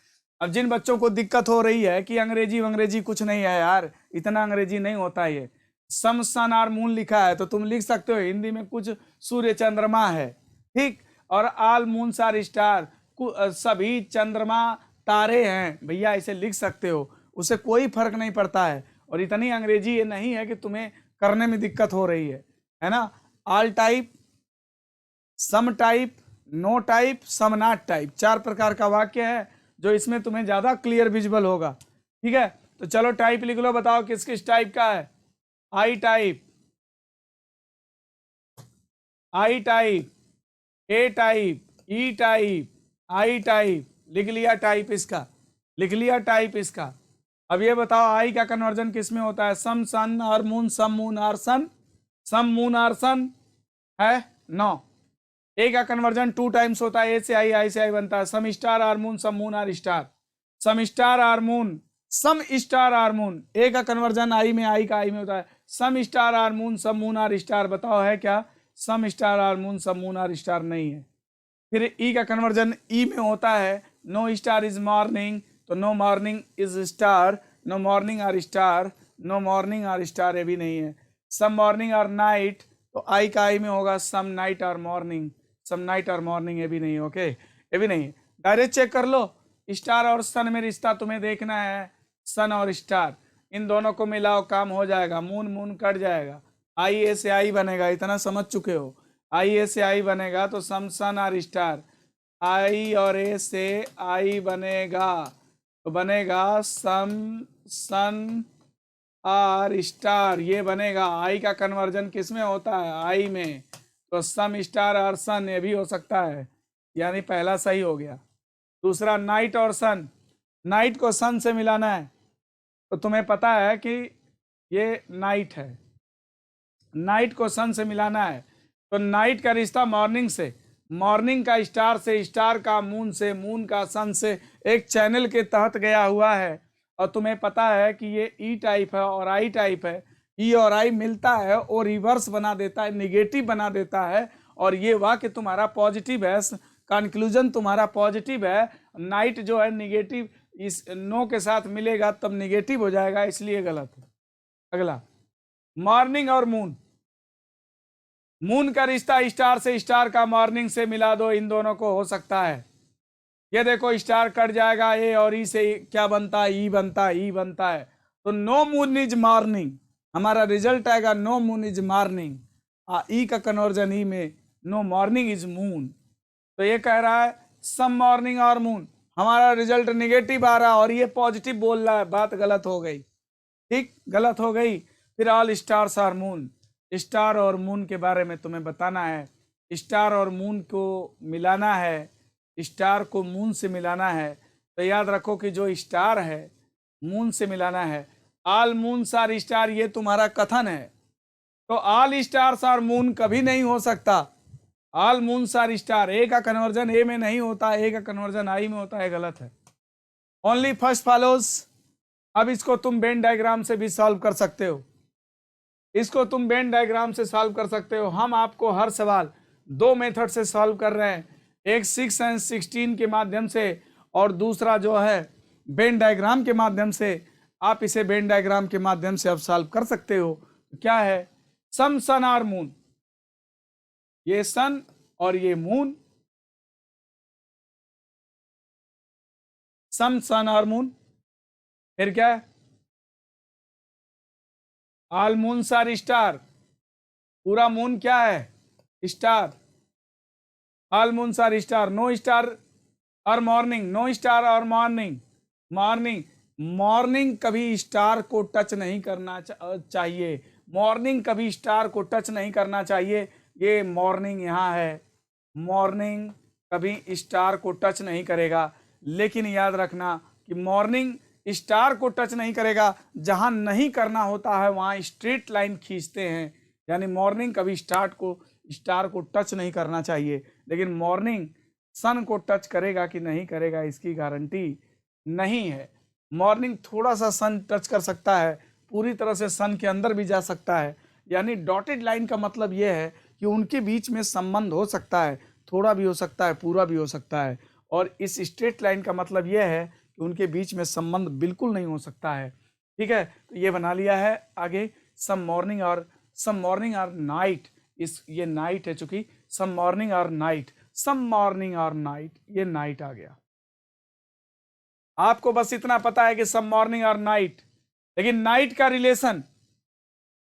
अब जिन बच्चों को दिक्कत हो रही है कि अंग्रेजी कुछ नहीं है यार, इतना अंग्रेजी नहीं होता है, ये सम सन और मून लिखा है तो तुम लिख सकते हो हिंदी में कुछ सूर्य चंद्रमा है, ठीक, और ऑल मून आर स्टार, सभी चंद्रमा तारे हैं भैया, ऐसे लिख सकते हो, उसे कोई फर्क नहीं पड़ता है। और इतनी अंग्रेजी ये नहीं है कि तुम्हें करने में दिक्कत हो रही है ना। All type, some type, no type, some not type, 4 प्रकार का वाक्य है जो इसमें तुम्हें ज्यादा क्लियर विजुअल होगा, ठीक है। तो चलो टाइप लिख लो, बताओ किस किस टाइप का है। I type, I type, A type, E type, I type, लिख लिया टाइप इसका, लिख लिया टाइप इसका। अब ये बताओ आई का कन्वर्जन किस में होता है? सम सन और मून, सम मून और सन, सम मून और सन है 9। ए का कन्वर्जन 2 टाइम्स होता है, ए से आई से आई बनता है। Some star are moon, some moon are star, some star are moon, some star are moon. A का कन्वर्जन आई में, आई का आई में होता है। Some star are moon, some moon are star, बताओ है क्या? Some star are moon, some moon are star नहीं है। फिर ई का कन्वर्जन ई में होता है, नो स्टार इज मॉर्निंग, तो no morning is star, no morning are star, no morning are star, ये भी नहीं है। सम मॉर्निंग आर नाइट, तो आई का आई में होगा some night are morning, some night are morning, ये भी नहीं। ओके, ये भी नहीं। डायरेक्ट चेक कर लो, स्टार और सन में रिश्ता तुम्हें देखना है, सन और स्टार इन दोनों को मिलाओ, काम हो जाएगा। मून मून कट जाएगा, आई ए से आई बनेगा, इतना समझ चुके हो। आई ए से आई बनेगा तो सम सन और स्टार, आई और ए से आई बनेगा तो बनेगा सम सन आर स्टार, ये बनेगा। आई का कन्वर्जन किस में होता है? आई में, तो सम स्टार और सन, ये भी हो सकता है, यानी पहला सही हो गया। दूसरा नाइट और सन, नाइट को सन से मिलाना है तो तुम्हें पता है कि ये नाइट है, नाइट को सन से मिलाना है तो नाइट का रिश्ता मॉर्निंग से, मॉर्निंग का स्टार से, स्टार का मून से, मून का सन से, एक चैनल के तहत गया हुआ है। और तुम्हें पता है कि ये ई टाइप है और आई टाइप है, ई और आई मिलता है और रिवर्स बना देता है, निगेटिव बना देता है, और ये वाक्य तुम्हारा पॉजिटिव है, कंक्लूजन तुम्हारा पॉजिटिव है। नाइट जो है निगेटिव, इस नो के साथ मिलेगा तब निगेटिव हो जाएगा, इसलिए गलत है। अगला मॉर्निंग और मून, मून का रिश्ता स्टार से, स्टार का मॉर्निंग से मिला दो, इन दोनों को हो सकता है। ये देखो स्टार कट जाएगा, ए और ई से क्या बनता है? ई बनता है, ई बनता है। तो नो मून इज मॉर्निंग, हमारा रिजल्ट आएगा नो मून इज मॉर्निंग। ई का कन्वर्जन ई में, नो मॉर्निंग इज मून, तो ये कह रहा है सम मॉर्निंग और मून, हमारा रिजल्ट निगेटिव आ रहा और ये पॉजिटिव बोल रहा है, बात गलत हो गई, ठीक, गलत हो गई। फिर all stars are moon, star और मून के बारे में तुम्हें बताना है, स्टार और मून को मिलाना है, स्टार को मून से मिलाना है। तो याद रखो कि जो स्टार है मून से मिलाना है। ऑल मून्स आर स्टार, ये तुम्हारा कथन है, तो ऑल स्टार्स आर मून कभी नहीं हो सकता। ऑल मून्स आर स्टार, ए का कन्वर्जन ए में नहीं होता, ए का कन्वर्जन आई में होता है, गलत है। Only first follows. अब इसको तुम वेन डायग्राम से भी सॉल्व कर सकते हो, इसको तुम वेन डायग्राम से सॉल्व कर सकते हो। हम आपको हर सवाल 2 मेथड से सॉल्व कर रहे हैं, एक 6 and 16 के माध्यम से और दूसरा जो है वेन डायग्राम के माध्यम से। आप इसे वेन डायग्राम के माध्यम से अब सॉल्व कर सकते हो। क्या है? सम सन और मून, ये सन और ये मून, सम सन और मून। फिर क्या है? ऑल मून्स आर स्टार, पूरा मून क्या है? Star. All moons are star, no star और मॉर्निंग, नो स्टार और मॉर्निंग, मॉर्निंग, मॉर्निंग कभी स्टार को टच नहीं करना चाहिए, मॉर्निंग कभी स्टार को टच नहीं करना चाहिए। ये मॉर्निंग यहाँ है, मॉर्निंग कभी स्टार को टच नहीं करेगा, लेकिन याद रखना कि मॉर्निंग स्टार को टच नहीं करेगा, जहाँ नहीं करना होता है वहाँ स्ट्रेट लाइन खींचते हैं, यानी मॉर्निंग कभी स्टार को टच नहीं करना चाहिए। लेकिन मॉर्निंग सन को टच करेगा कि नहीं करेगा इसकी गारंटी नहीं है। मॉर्निंग थोड़ा सा सन टच कर सकता है, पूरी तरह से सन के अंदर भी जा सकता है, यानी डॉटेड लाइन का मतलब यह है कि उनके बीच में संबंध हो सकता है, थोड़ा भी हो सकता है, पूरा भी हो सकता है। और इस स्ट्रेट लाइन का मतलब यह है कि उनके बीच में संबंध बिल्कुल नहीं हो सकता है। ठीक है, तो ये बना लिया है। आगे सम मॉर्निंग और नाइट, इस ये नाइट है चूंकि, सम मॉर्निंग और नाइट, सम मॉर्निंग और नाइट, ये नाइट आ गया। आपको बस इतना पता है कि सम मॉर्निंग और नाइट, लेकिन नाइट का रिलेशन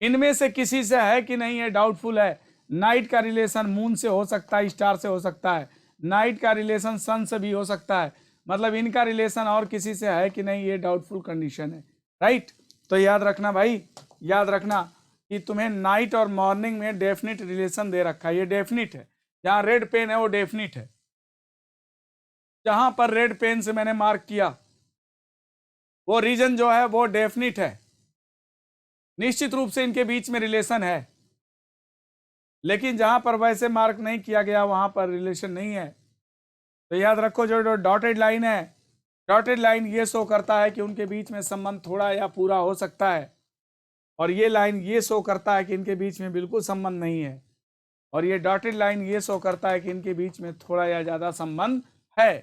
इनमें से किसी से है कि नहीं है डाउटफुल है। नाइट का रिलेशन मून से हो सकता है, स्टार से हो सकता है, नाइट का रिलेशन सन से भी हो सकता है, मतलब इनका रिलेशन और किसी से है कि नहीं, ये डाउटफुल कंडीशन है। राइट, तो याद रखना भाई, याद रखना कि तुम्हें नाइट और मॉर्निंग में डेफिनिट रिलेशन दे रखा है, ये डेफिनिट है। जहां रेड पेन है वो डेफिनिट है, जहां पर रेड पेन से मैंने मार्क किया वो रीजन जो है वो डेफिनिट है, निश्चित रूप से इनके बीच में रिलेशन है। लेकिन जहां पर वैसे मार्क नहीं किया गया वहां पर रिलेशन नहीं है। तो याद रखो, जो डॉटेड लाइन है, डॉटेड लाइन ये शो करता है कि उनके बीच में संबंध थोड़ा या पूरा हो सकता है, और ये लाइन ये शो करता है कि इनके बीच में बिल्कुल संबंध नहीं है, और ये डॉटेड लाइन ये शो करता है कि इनके बीच में थोड़ा या ज्यादा संबंध है,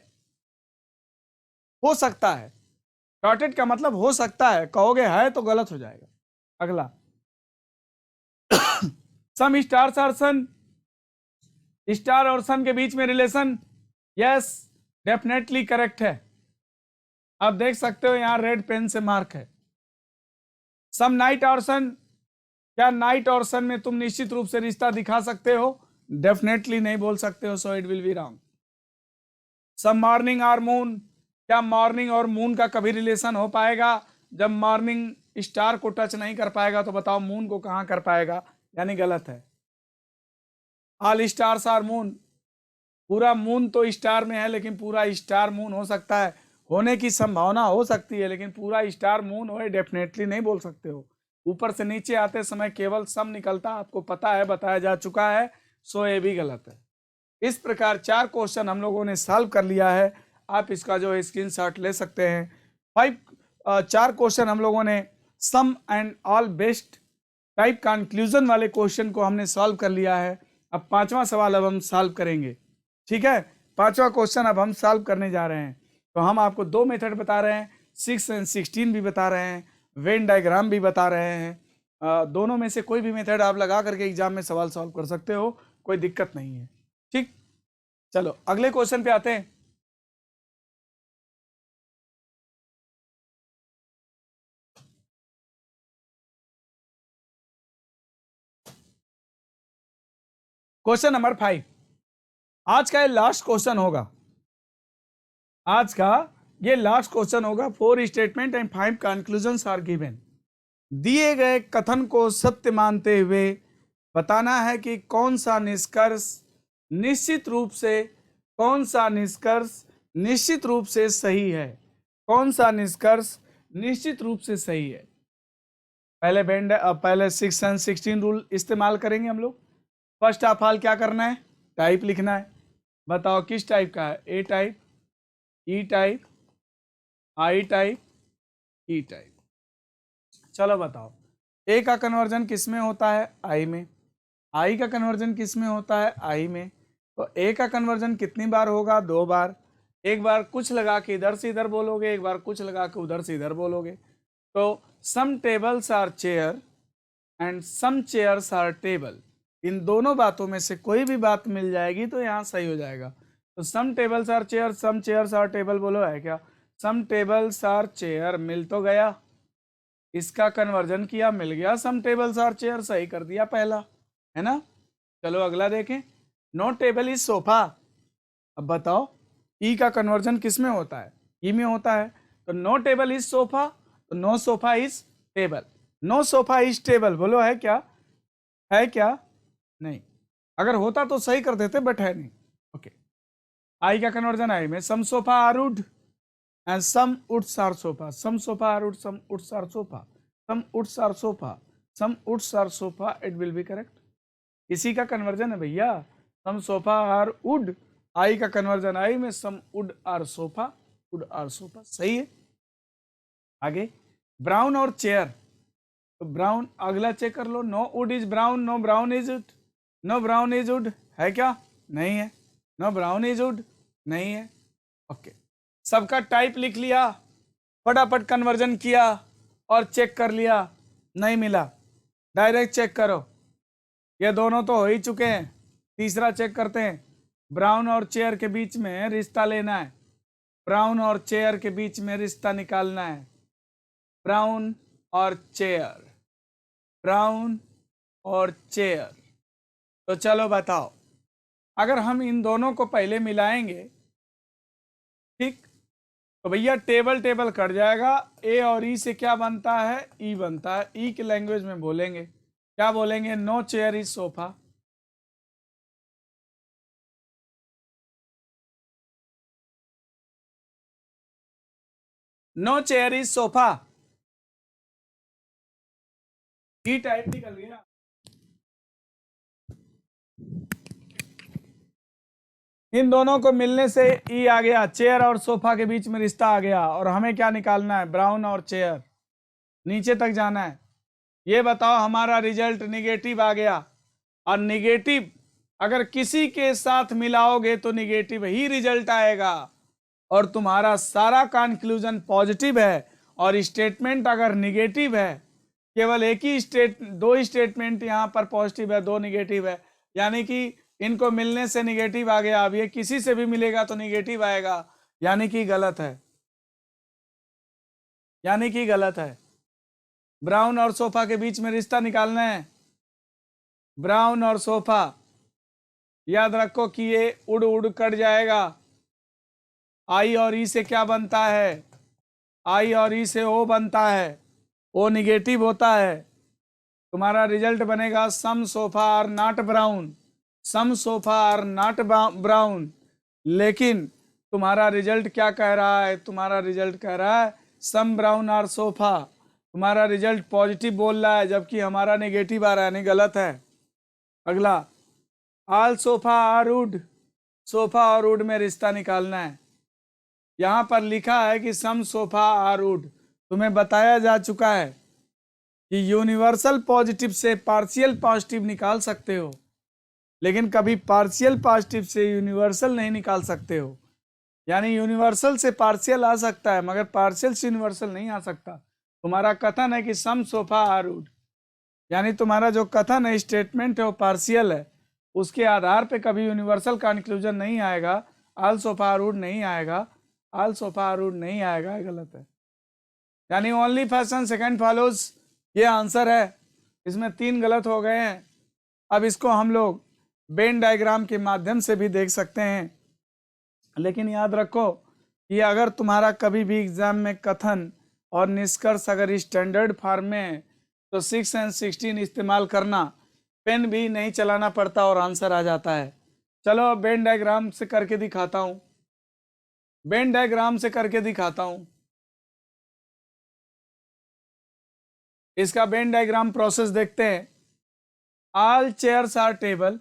हो सकता है। डॉटेड का मतलब हो सकता है, कहोगे है तो गलत हो जाएगा। अगला सम स्टार्स और सन, स्टार और सन के बीच में रिलेशन, यस डेफिनेटली करेक्ट है। आप देख सकते हो यहां रेड पेन से मार्क है। सम नाइट और सन, क्या नाइट और सन में तुम निश्चित रूप से रिश्ता दिखा सकते हो? डेफिनेटली नहीं बोल सकते हो, so it will be wrong. Some morning और मून, क्या मॉर्निंग और मून का कभी रिलेशन हो पाएगा? जब मॉर्निंग स्टार को टच नहीं कर पाएगा तो बताओ मून को कहां कर पाएगा, यानी गलत है। ऑल स्टार्स आर मून, पूरा मून तो स्टार में है लेकिन पूरा स्टार मून हो सकता है, होने की संभावना हो सकती है, लेकिन पूरा स्टार मून हो डेफिनेटली नहीं बोल सकते हो। ऊपर से नीचे आते समय केवल सम निकलता, आपको पता है, बताया जा चुका है, सो ये भी गलत है। इस प्रकार 4 क्वेश्चन हम लोगों ने सॉल्व कर लिया है। आप इसका जो है स्क्रीनशॉट ले सकते हैं। 4 क्वेश्चन हम लोगों ने some and all based type conclusion वाले क्वेश्चन को हमने सॉल्व कर लिया है। अब 5वां सवाल अब हम सॉल्व करेंगे। ठीक है, 5वां क्वेश्चन अब हम सॉल्व करने जा रहे हैं। तो हम आपको 2 मेथड बता रहे हैं, 6 एंड 16 भी बता रहे हैं, वेन डायग्राम भी बता रहे हैं। दोनों में से कोई भी मेथड आप लगा करके एग्जाम में सवाल सॉल्व कर सकते हो, कोई दिक्कत नहीं है। ठीक, चलो अगले क्वेश्चन पे आते हैं। क्वेश्चन नंबर 5, आज का ये लास्ट क्वेश्चन होगा, आज का ये लास्ट क्वेश्चन होगा। 4 statement and 5 conclusions are given. दिए गए कथन को सत्य मानते हुए बताना है कि कौन सा निष्कर्ष निश्चित रूप से, कौन सा निष्कर्ष निश्चित रूप से सही है, कौन सा निष्कर्ष निश्चित रूप से सही है। पहले 6 एंड 16 रूल इस्तेमाल करेंगे हम लोग। फर्स्ट ऑफ ऑल क्या करना है, टाइप लिखना है। बताओ किस टाइप का है, A type, E type, I type, E type. चलो बताओ, ए का कन्वर्जन किस में होता है, आई में। आई का कन्वर्जन किस में होता है, आई में। तो ए का कन्वर्जन कितनी बार होगा, 2 बार। एक बार कुछ लगा के इधर से इधर बोलोगे, एक बार कुछ लगा के उधर से इधर बोलोगे। तो some tables are chair and some chairs are table, इन दोनों बातों में से कोई भी बात मिल जाएगी तो यहाँ सही हो जाएगा। तो some tables are chair, some chairs are table बोलो, है क्या? सम टेबल्स आर चेयर मिल तो गया, इसका कन्वर्जन किया, मिल गया, सम टेबल्स आर चेयर, सही कर दिया पहला, है ना। चलो अगला देखें, नो टेबल इज सोफा। अब बताओ ई का कन्वर्जन किस में होता है, ई में होता है। तो नो टेबल इज सोफा, तो no sofa is table, no sofa is table बोलो, है क्या? है क्या? नहीं, अगर होता तो सही कर देते, बट है नहीं। ओके, आई का कन्वर्जन आई में, some sofa are wood and some woods are sofa, some sofa are wood, some woods are sofa, some woods are sofa, some woods are sofa, it will be correct. इसी का conversion है भैया, some sofa are wood, I का conversion I में, some wood are sofa, wood are sofa, सही है। आगे brown और चेयर, तो ब्राउन अगला चेक कर लो, no wood is brown, no brown is wood, no brown is wood, है क्या? नहीं है। नो ब्राउन इज वुड, नहीं है। ओके, सबका टाइप लिख लिया, फटाफट कन्वर्जन किया और चेक कर लिया, नहीं मिला, डायरेक्ट चेक करो। ये दोनों तो हो ही चुके हैं, तीसरा चेक करते हैं। ब्राउन और चेयर के बीच में रिश्ता लेना है, ब्राउन और चेयर के बीच में रिश्ता निकालना है। ब्राउन और चेयर, ब्राउन और चेयर। तो चलो बताओ, अगर हम इन दोनों को पहले मिलाएंगे, ठीक, तो भैया टेबल टेबल कट जाएगा। ए और ई से क्या बनता है? ई बनता है। ई की लैंग्वेज में बोलेंगे, क्या बोलेंगे? No chair is sofa. No chair is sofa. E type निकल गया। इन दोनों को मिलने से ई आ गया, चेयर और सोफा के बीच में रिश्ता आ गया। और हमें क्या निकालना है? ब्राउन और चेयर। नीचे तक जाना है। ये बताओ, हमारा रिजल्ट निगेटिव आ गया। और निगेटिव अगर किसी के साथ मिलाओगे तो निगेटिव ही रिजल्ट आएगा, और तुम्हारा सारा कंक्लूजन पॉजिटिव है। और स्टेटमेंट अगर निगेटिव है, केवल एक ही दो ही स्टेटमेंट यहाँ पर पॉजिटिव है, दो निगेटिव है, यानी कि इनको मिलने से निगेटिव आ गया। अब ये किसी से भी मिलेगा तो निगेटिव आएगा, यानी कि गलत है, यानी कि गलत है। ब्राउन और सोफा के बीच में रिश्ता निकालना है, ब्राउन और सोफा। याद रखो कि ये उड़ उड़ कट जाएगा। आई और ई से क्या बनता है? आई और ई से ओ बनता है, ओ निगेटिव होता है। तुम्हारा रिजल्ट बनेगा some sofa are not brown, some sofa are not brown. लेकिन तुम्हारा रिजल्ट क्या कह रहा है? तुम्हारा रिजल्ट कह रहा है सम ब्राउन आर सोफा। तुम्हारा रिजल्ट पॉजिटिव बोल रहा है, जबकि हमारा नेगेटिव आ रहा है, नहीं, गलत है। अगला, all sofa are wood. Sofa और वुड में रिश्ता निकालना है। यहाँ पर लिखा है कि सम सोफा आर वुड। तुम्हें बताया जा चुका है कि यूनिवर्सल पॉजिटिव से पार्शियल पॉजिटिव निकाल सकते हो, लेकिन कभी पार्शियल पॉजिटिव से यूनिवर्सल नहीं निकाल सकते हो। यानी यूनिवर्सल से पार्शियल आ सकता है, मगर पार्शियल से यूनिवर्सल नहीं आ सकता। तुम्हारा कथन है कि सम सोफा आर वुड, यानी तुम्हारा जो कथन है, स्टेटमेंट है, वो पार्शियल है। उसके आधार पे कभी यूनिवर्सल कंक्लूजन नहीं आएगा। ऑल सोफा आर वुड नहीं आएगा, ऑल सोफा आर वुड नहीं आएगा, गलत है। यानी ओनली फर्स्ट सेकंड फॉलोज, ये आंसर है। इसमें 3 गलत हो गए हैं। अब इसको हम लोग वेन डायग्राम के माध्यम से भी देख सकते हैं, लेकिन याद रखो कि अगर तुम्हारा कभी भी एग्जाम में कथन और निष्कर्ष अगर स्टैंडर्ड फॉर्म में है, तो 6 और 16 इस्तेमाल करना, पेन भी नहीं चलाना पड़ता और आंसर आ जाता है। चलो अब वेन डायग्राम से करके दिखाता हूँ, वेन डायग्राम से करके दिखाता हूँ। इसका वेन डायग्राम प्रोसेस देखते हैं। All chairs are table,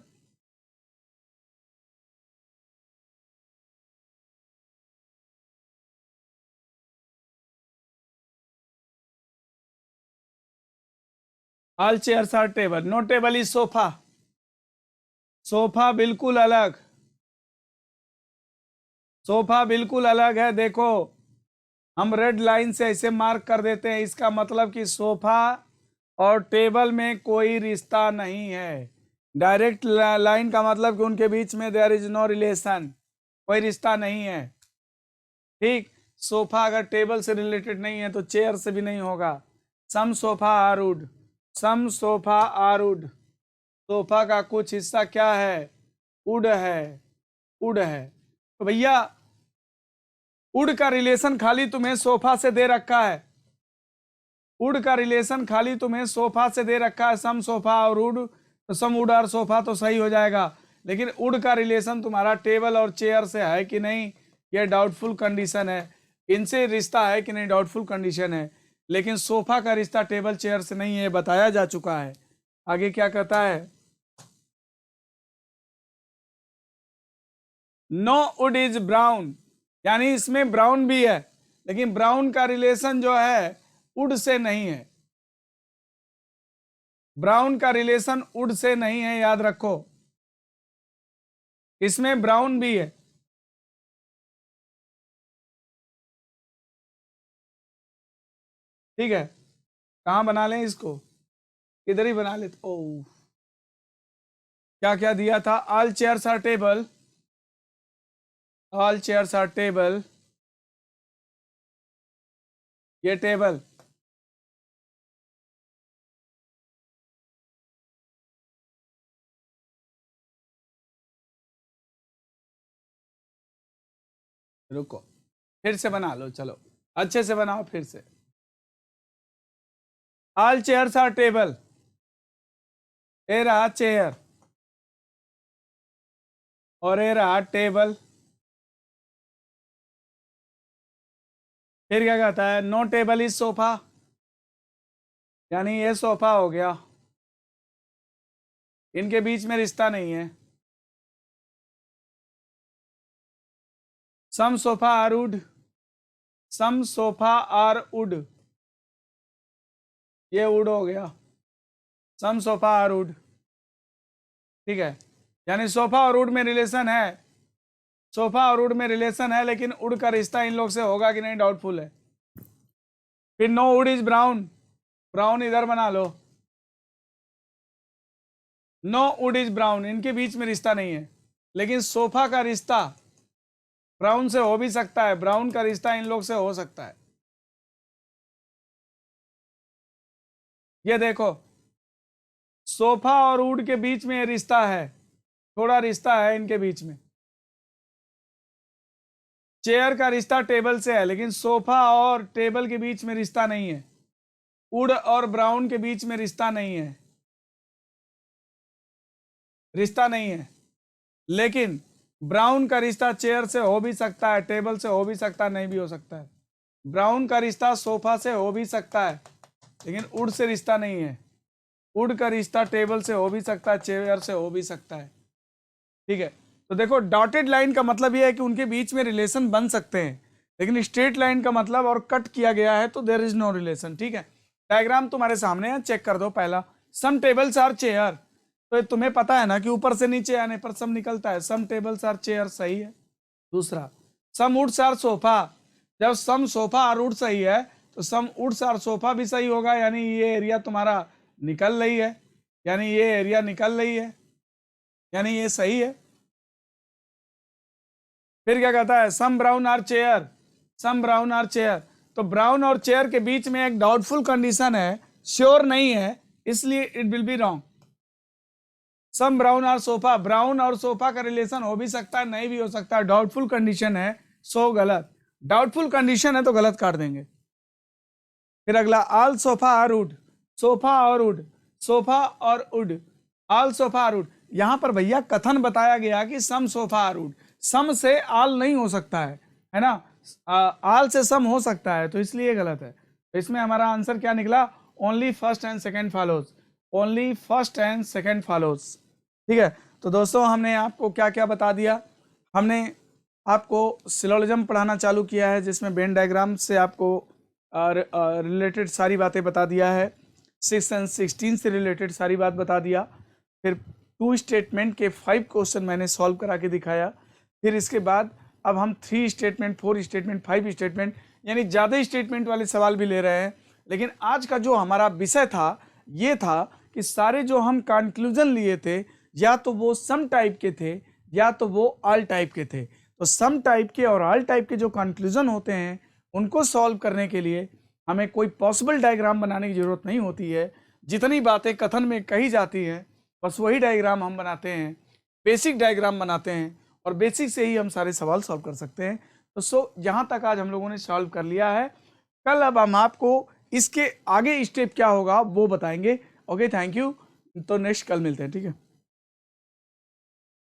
all chairs are table, no table is sofa. Sofa बिल्कुल अलग, सोफा बिल्कुल अलग है। देखो, हम रेड लाइन से ऐसे मार्क कर देते हैं, इसका मतलब कि सोफा और टेबल में कोई रिश्ता नहीं है। डायरेक्ट लाइन का मतलब कि उनके बीच में देयर इज नो रिलेशन, कोई रिश्ता नहीं है। ठीक, सोफा अगर टेबल से रिलेटेड नहीं है तो चेयर से भी नहीं होगा। Some sofa are wood, some sofa are wood. Sofa का कुछ हिस्सा क्या है? वुड है, वुड है। तो भैया वुड का रिलेशन खाली तुम्हें सोफा से दे रखा है, वुड का रिलेशन खाली तुम्हें सोफा से दे रखा है, सम सोफा और वुड, तो सम वुड और सोफा तो सही हो जाएगा। लेकिन वुड का रिलेशन तुम्हारा टेबल और चेयर से है कि नहीं, यह डाउटफुल कंडीशन है। इनसे रिश्ता है कि नहीं, डाउटफुल कंडीशन है। लेकिन सोफा का रिश्ता टेबल चेयर से नहीं है, बताया जा चुका है। आगे क्या कहता है? नो वुड इज ब्राउन, यानी इसमें ब्राउन भी है, लेकिन ब्राउन का रिलेशन जो है वुड से नहीं है। ब्राउन का रिलेशन वुड से नहीं है, याद रखो। इसमें ब्राउन भी है, ठीक है, कहाँ बना लें इसको, इधर ही बना लेते। ओ क्या क्या दिया था, all chairs are table, all chairs are table, ये टेबल, रुको फिर से बना लो, चलो अच्छे से बनाओ फिर से। ऑल चेयर्स आर टेबल, ये रहा चेयर और ये रहा टेबल। फिर क्या कहता है, नो टेबल इज सोफा, यानी ये सोफा हो गया, इनके बीच में रिश्ता नहीं है। Some sofa are wood, some sofa are wood, ये वुड हो गया, सम सोफा आर वुड, ठीक है, यानी सोफा और वुड में रिलेशन है, सोफा और वुड में रिलेशन है, लेकिन वुड का रिश्ता इन लोग से होगा कि नहीं डाउटफुल है। फिर no wood is brown, brown इधर बना लो, नो वुड इज ब्राउन, इनके बीच में रिश्ता नहीं है, लेकिन सोफा का रिश्ता ब्राउन से हो भी सकता है, ब्राउन का रिश्ता इन लोग से हो सकता है। ये देखो सोफा और वुड के बीच में रिश्ता है, थोड़ा रिश्ता है इनके बीच में। चेयर का रिश्ता टेबल से है, लेकिन सोफा और टेबल के बीच में रिश्ता नहीं है, वुड और ब्राउन के बीच में रिश्ता नहीं है, रिश्ता नहीं है। लेकिन ब्राउन का रिश्ता चेयर से हो भी सकता है, टेबल से हो भी सकता है, नहीं भी हो सकता है। ब्राउन का रिश्ता सोफा से हो भी सकता है, लेकिन वुड से रिश्ता नहीं है। वुड का रिश्ता टेबल से हो भी सकता है, चेयर से हो भी सकता है, ठीक है। तो देखो डॉटेड लाइन का मतलब यह है कि उनके बीच में रिलेशन बन सकते हैं, लेकिन स्ट्रेट लाइन का मतलब और कट किया गया है तो देयर इज नो रिलेशन, ठीक है। डायग्राम तुम्हारे सामने है, चेक कर दो। पहला सम टेबल्स आर चेयर, तो तुम्हें पता है ना कि ऊपर से नीचे आने पर सम निकलता है, सम टेबल्स आर चेयर सही है। दूसरा सम वुड्स आर सोफा, जब सम सोफा और वुड सही है तो सम वुड्स आर सोफा भी सही होगा, यानी ये एरिया तुम्हारा निकल रही है, यानी ये एरिया निकल रही है, यानी ये सही है। फिर क्या कहता है, some brown are chair, some brown are chair, तो ब्राउन और चेयर के बीच में एक डाउटफुल कंडीशन है, श्योर नहीं है, इसलिए it will be wrong. Some brown are sofa, brown और सोफा का रिलेशन हो भी सकता है, नहीं भी हो सकता, डाउटफुल कंडीशन है, सो गलत। डाउटफुल कंडीशन है तो गलत काट देंगे। फिर अगला all sofa are wood, sofa और वुड, सोफा और wood, all sofa are wood. यहां पर भैया कथन बताया गया कि some sofa are wood, some से आल नहीं हो सकता है ना, आल से सम हो सकता है, तो इसलिए गलत है। तो इसमें हमारा आंसर क्या निकला, only first and second follows, only first and second follows, ठीक है। तो दोस्तों हमने आपको क्या क्या बता दिया, हमने आपको सिलोजिज्म पढ़ाना चालू किया है, जिसमें वेन डायग्राम से आपको रिलेटेड सारी बातें बता दिया है, 6 और 16 से रिलेटेड सारी बात बता दिया। फिर 2 स्टेटमेंट के 5 क्वेश्चन मैंने सॉल्व करा के दिखाया। फिर इसके बाद अब हम 3 स्टेटमेंट, 4 स्टेटमेंट, 5 स्टेटमेंट, यानी ज़्यादा स्टेटमेंट वाले सवाल भी ले रहे हैं। लेकिन आज का जो हमारा विषय था ये था कि सारे जो हम कंक्लूजन लिए थे, या तो वो सम टाइप के थे या तो वो ऑल टाइप के थे। तो सम टाइप के और ऑल टाइप के जो कंक्लूजन होते हैं उनको सॉल्व करने के लिए हमें कोई पॉसिबल डायग्राम बनाने की ज़रूरत नहीं होती है। जितनी बातें कथन में कही जाती हैं बस वही डायग्राम हम बनाते हैं, बेसिक डायग्राम बनाते हैं, और बेसिक से ही हम सारे सवाल सॉल्व कर सकते हैं। तो यहाँ तक आज हम लोगों ने सॉल्व कर लिया है। कल अब हम आपको इसके आगे स्टेप क्या होगा वो बताएंगे। Okay, thank you. तो नेक्स्ट कल मिलते हैं, ठीक है।